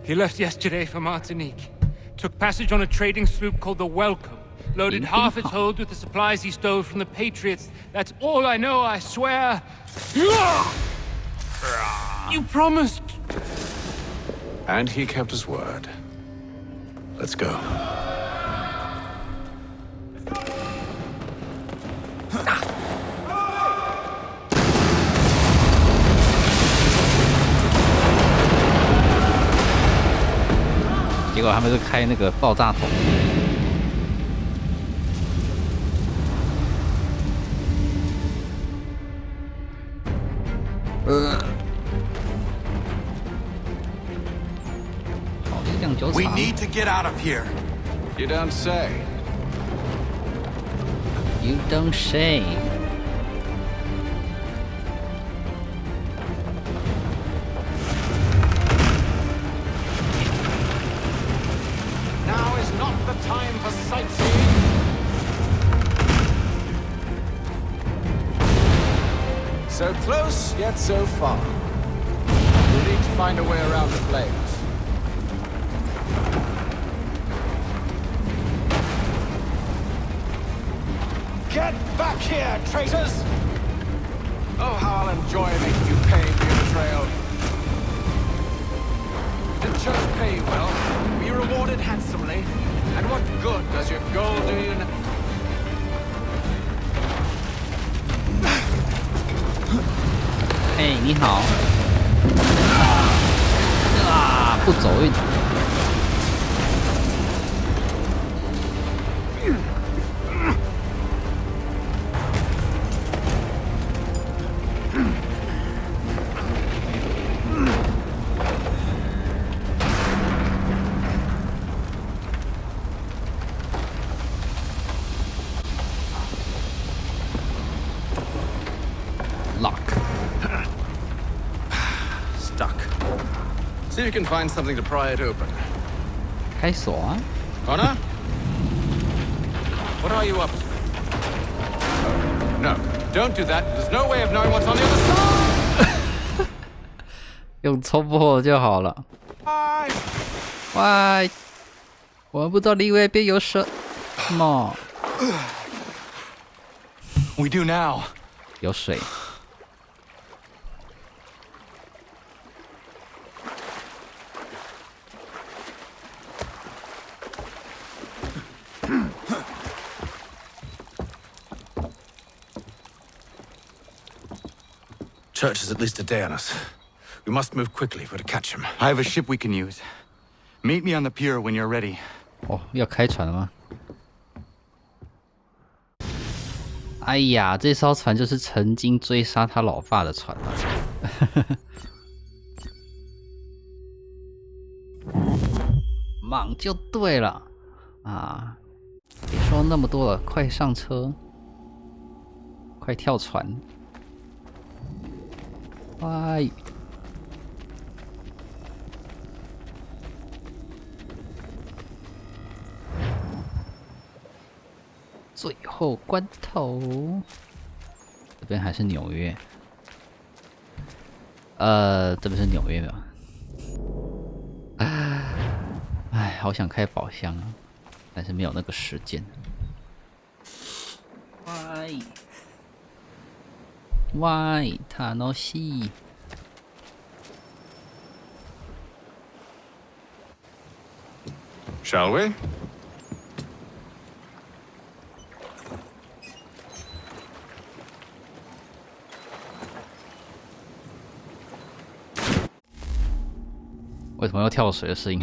He left yesterday for Martinique. Took passage on a trading sloop called the Welcome. Loaded half its hold with the supplies he stole from the Patriots. That's all I know, I swear. You promised. And he kept his word. Let's go.结果他们是开那个爆炸筒。好力量酒厂。 We need to get out of here. You don't say. You don't say. Now is not the time for sightseeing. So close, yet so far. We need to find a way around the flames. Get back here, traitors! Oh, how I'll enjoy making you pay for your betrayal. The church pay you well, be rewarded handsomely, and what good does your gold do you now? 哎，你好。啊，不走运。See if you can find something to pry it open. 开锁啊 Connor? What are you up to? Oh, no, don't do that. There's no way of knowing what's on the other side. 用冲破就好了。喂，我不知道另外一边有什么。We do now. 有水。Church is at least a day on us. We must move quickly if we're to catch him. I have a ship we can use. Meet me on the pier when you're ready. 哦，要开船了吗？哎呀，这艘船就是曾经追杀他老爸的船啊！莽就对了啊！别说那么多了，快上车，快跳船！快！最后关头，这边还是纽约。这边是纽约吧？哎，好想开宝箱啊，但是没有那个时间。Why？ 楽しい。Shall we? 为什么要跳水的声音？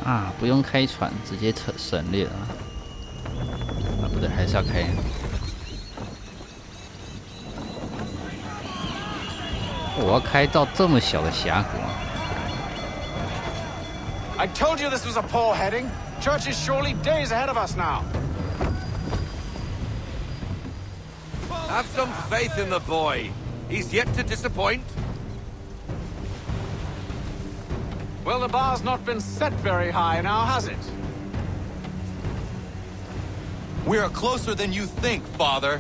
啊，不用开船，直接省略了。不对，还是要开。我要开到这么小的峡谷啊！ I told you this was a poor heading. Church is surely days ahead of us now. Have some faith in the boy. He's yet to disappoint. Well, the bar's not been set very high now, has it? We are closer than you think, Father.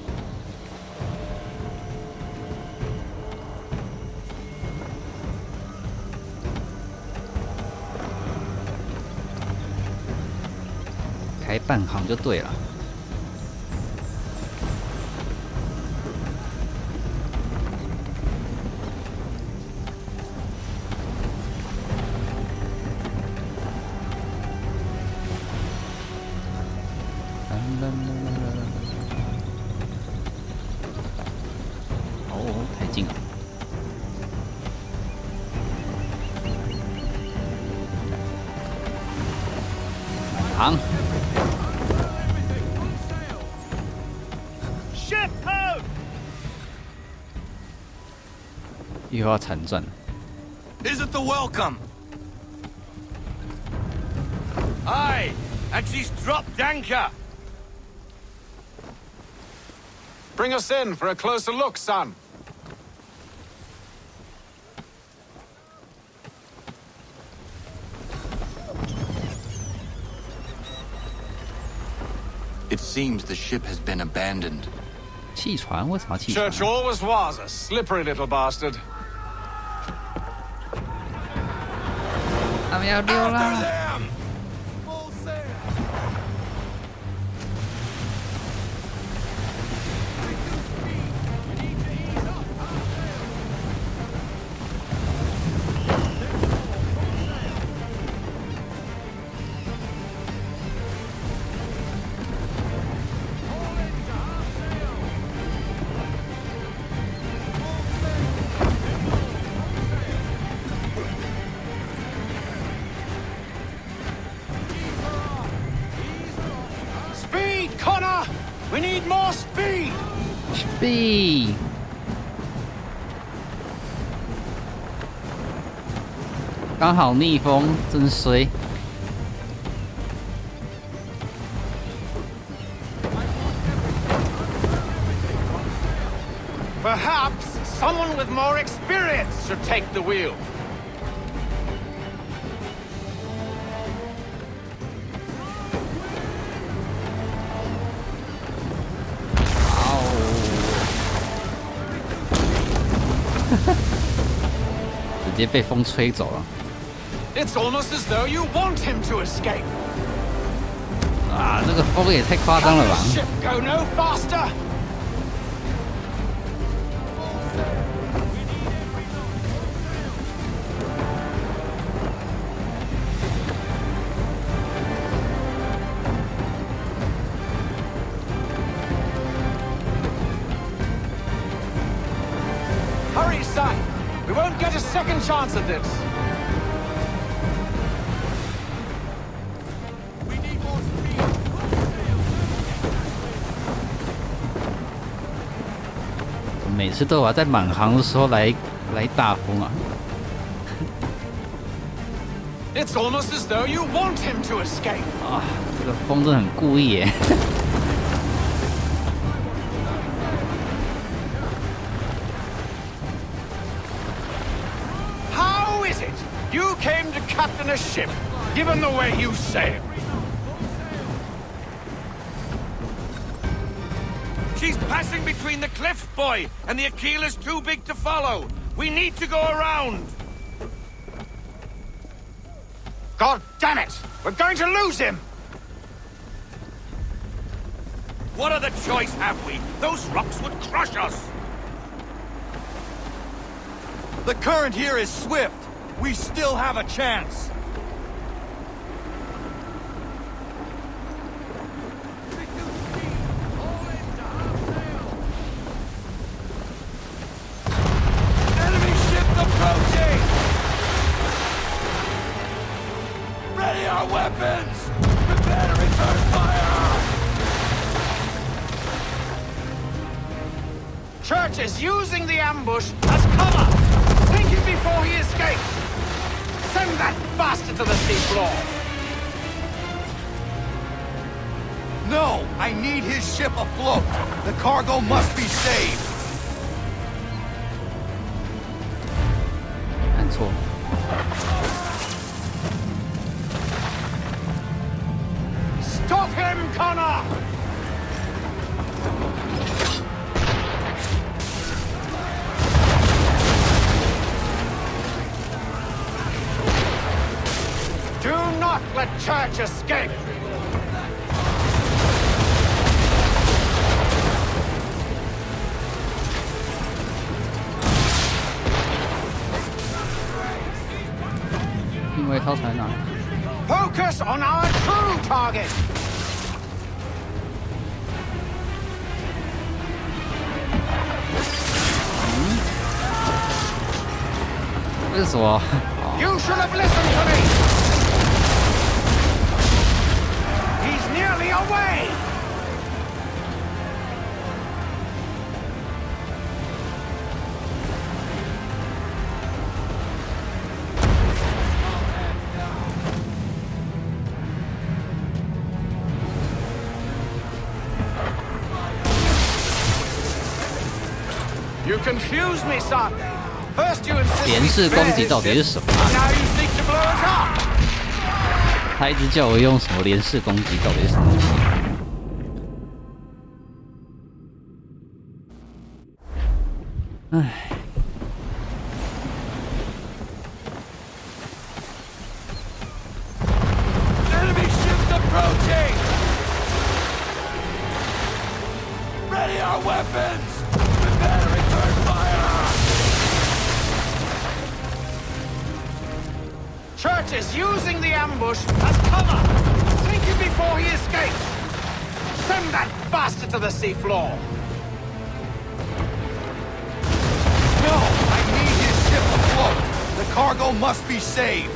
"开半行就对了。哦，太近了。行。 又要惨战了。 Isn't the welcome? Aye, and she's dropped anchor. Bring us in for a closer look, son. It seems the ship has been abandoned. 弃船？为什么要弃船？ Church always was a slippery little bastard. 他们要溜啦！ We need more speed! Speed! 刚好逆风，真衰。 Perhaps someone with more experience should take the wheel. Ow. 直接被风吹走了。 It's almost as though you want him to escape. 啊，这个风也太夸张了吧！ Ship go no faster. Hurry, son. We won't get a second chance at this. 每次都要在满航的时候来大风啊！ It's almost as though you want him to escape. 啊，这个风真的很故意耶！ How is it you came to captain a ship, given the way you sail? She's passing between the cliffs, boy, and the Aquila's too big to follow. We need to go around. God damn it! We're going to lose him! What other choice have we? Those rocks would crush us. The current here is swift. We still have a chance. Enemy ship approaching! Ready our weapons! Prepare to return fire! Church is using the ambush as cover. Take him before he escapes. Send that bastard to the seafloor. No! I need his ship afloat! The cargo must be saved! 按错。Stop him, Connor! Do not let Church escape! Focus on our true target! 为什么？ You should have listened to me! He's nearly away! 'You confuse me, son. First you insist 连式攻击到底是什么啊？ now you seek to blow it up. 他一直叫我用什么连式攻击，到底是什么东西？唉。 Enemy ships approaching! Ready our weapons! Prepare to return fire! Church is using the ambush as cover. Take him before he escapes. Send that bastard to the seafloor. No! I need his ship afloat! The cargo must be saved!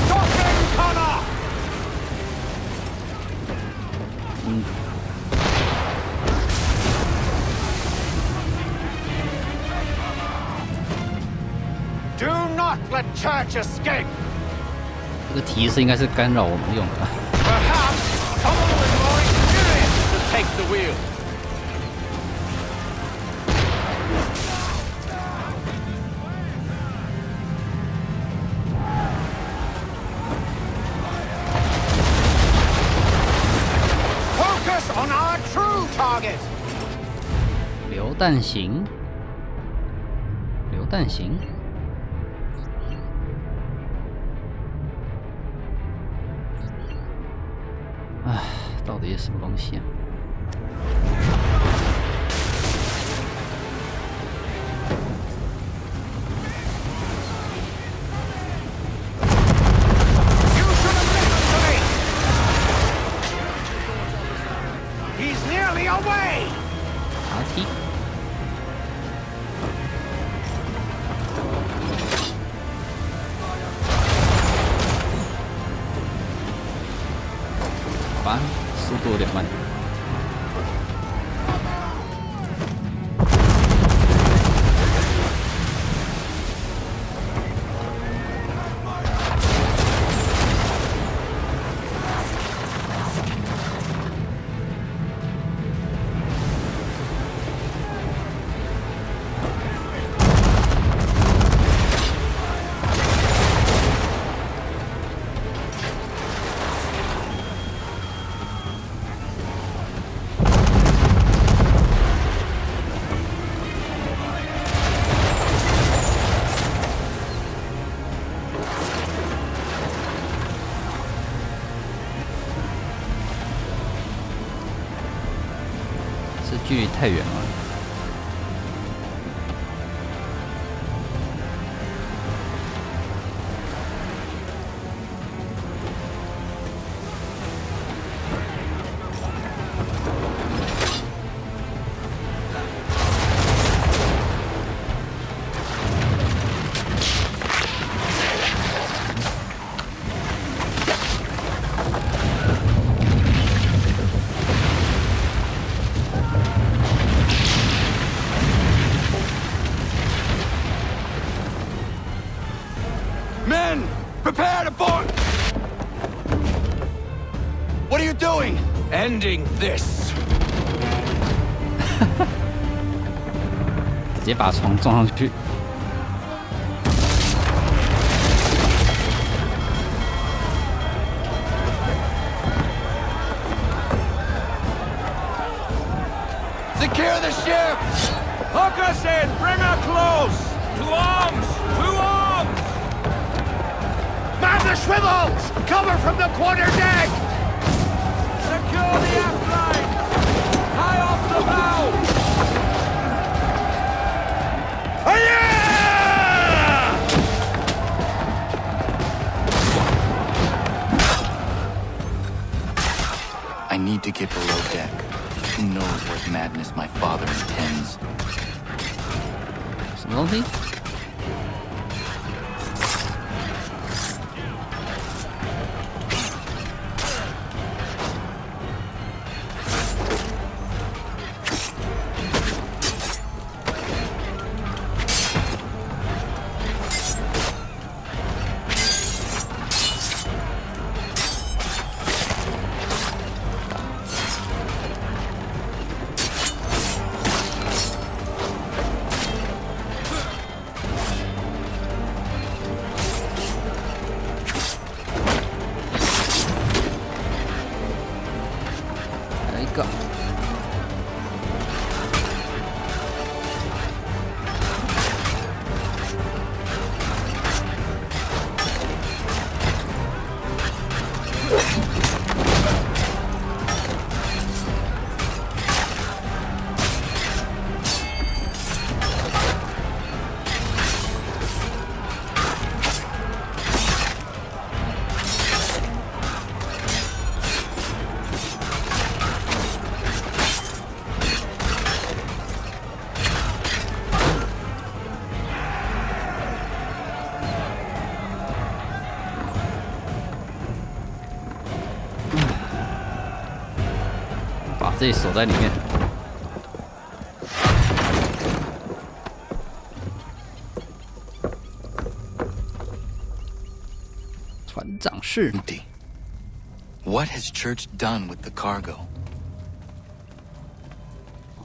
Stop him, Connor! Do not let Church escape. 这个提示应该是干扰我们用的。 Perhaps someone with more experience should take the wheel. Focus on our true target. 榴弹型，榴弹型。 唉，到底是什么东西啊？ He's nearly away. 爬梯。好吧，速度有点慢。距离太远了。trying to board! What are you doing? Ending this. 直接把床撞上去。Secure the ship! Hook us in! Bring her close! To arms! To arms! Man the swivels! Cover from the quarter deck! Secure the aft line! Tie off the bow! I need to get below deck. Who knows what madness my father intends? 什么东西？把自己锁在里面。船长室。What has Church done with the cargo?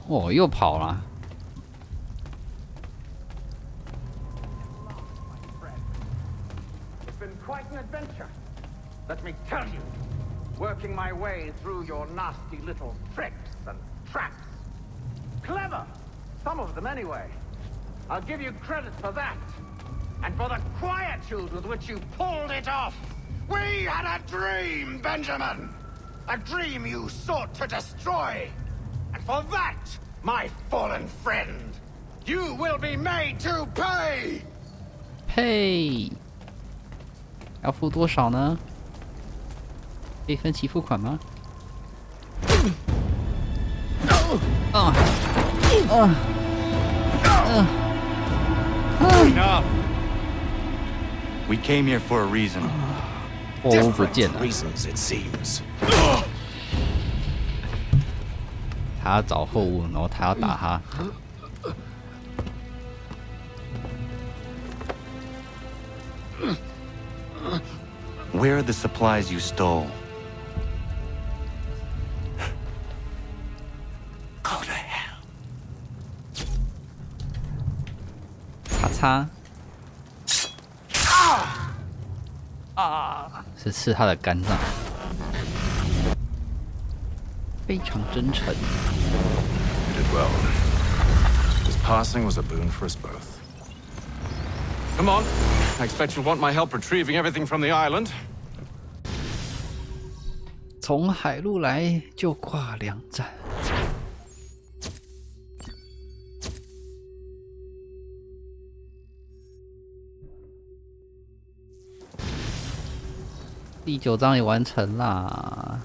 哦，又跑了。It's been quite an adventure. Let me tell you. Working my way through your nasty little tricks and traps. Clever! Some of them, anyway. I'll give you credit for that. And for the quietude with which you pulled it off. We had a dream, Benjamin! A dream you sought to destroy. And for that, my fallen friend, you will be made to pay! Pay! 要付多少呢？可以分期付款吗？Enough. We came here for a reason. 货物不见了。 Reasons, it seems. 他要找货物，然后他要打他。Where are the supplies you stole? Go to hell. 擦擦。啊！是刺他的肝脏。非常真诚。 You did well. His passing was a boon for us both. Come on. I expect you'll want my help retrieving everything from the island. 从海路来就挂2站。第9章也完成啦，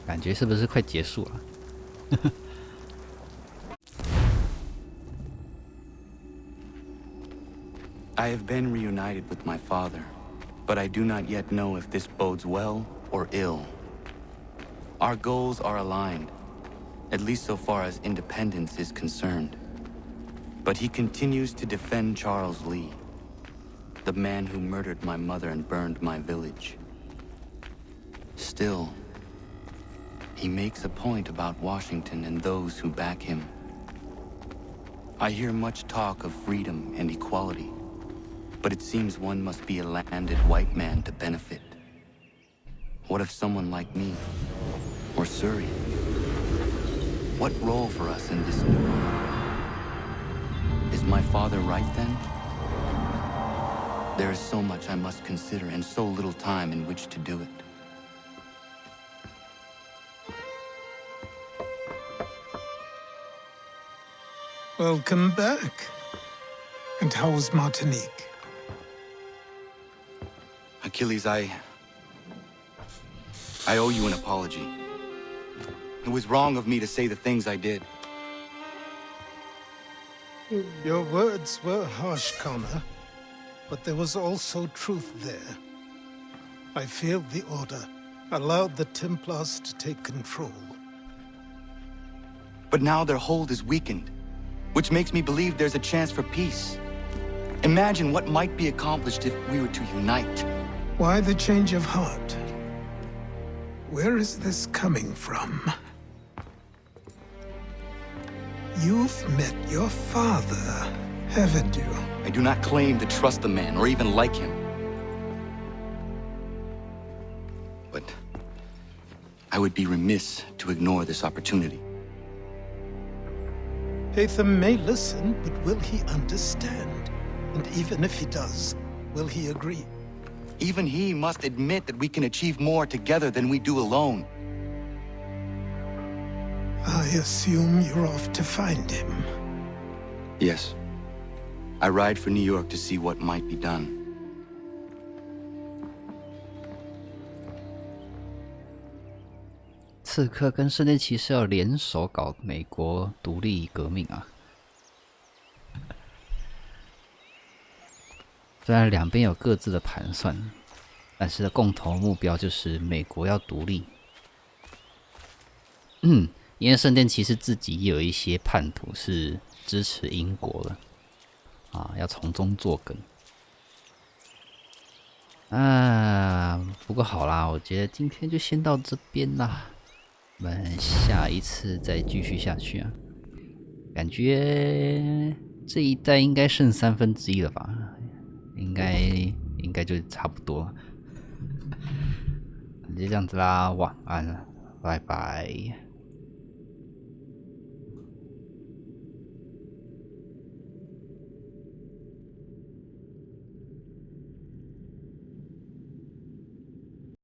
感觉是不是快结束了？I have been reunited with my father, but I do not yet know if this bodes well or ill. Our goals are aligned, at least so far as independence is concerned. But he continues to defend Charles Lee. The man who murdered my mother and burned my village. Still, he makes a point about Washington and those who back him. I hear much talk of freedom and equality, but it seems one must be a landed white man to benefit. What if someone like me, or Surrey? What role for us in this new world? Is my father right then? There is so much I must consider and so little time in which to do it. Welcome back. And how was Martinique? Achilles, I owe you an apology. It was wrong of me to say the things I did. Your words were harsh, Connor, but there was also truth there. I failed the Order, allowed the Templars to take control. But now their hold is weakened, which makes me believe there's a chance for peace. Imagine what might be accomplished if we were to unite. Why the change of heart? Where is this coming from? You've met your father, haven't you? I do not claim to trust the man or even like him. But I would be remiss to ignore this opportunity. Hatham may listen, but will he understand? And even if he does, will he agree? Even he must admit that we can achieve more together than we do alone. I assume you're off to find him. Yes. I ride for New York to see what might be done. 刺客跟圣殿骑士要联手搞美国独立革命啊！虽然两边有各自的盘算，但是共同目标就是美国要独立。因为圣殿骑士自己也有一些叛徒是支持英国的啊，要从中作梗。不过好啦，我觉得今天就先到这边啦。我们下一次再继续下去啊！感觉这一代应该剩1/3了吧？应该就差不多。就这样子啦，晚安了，拜拜。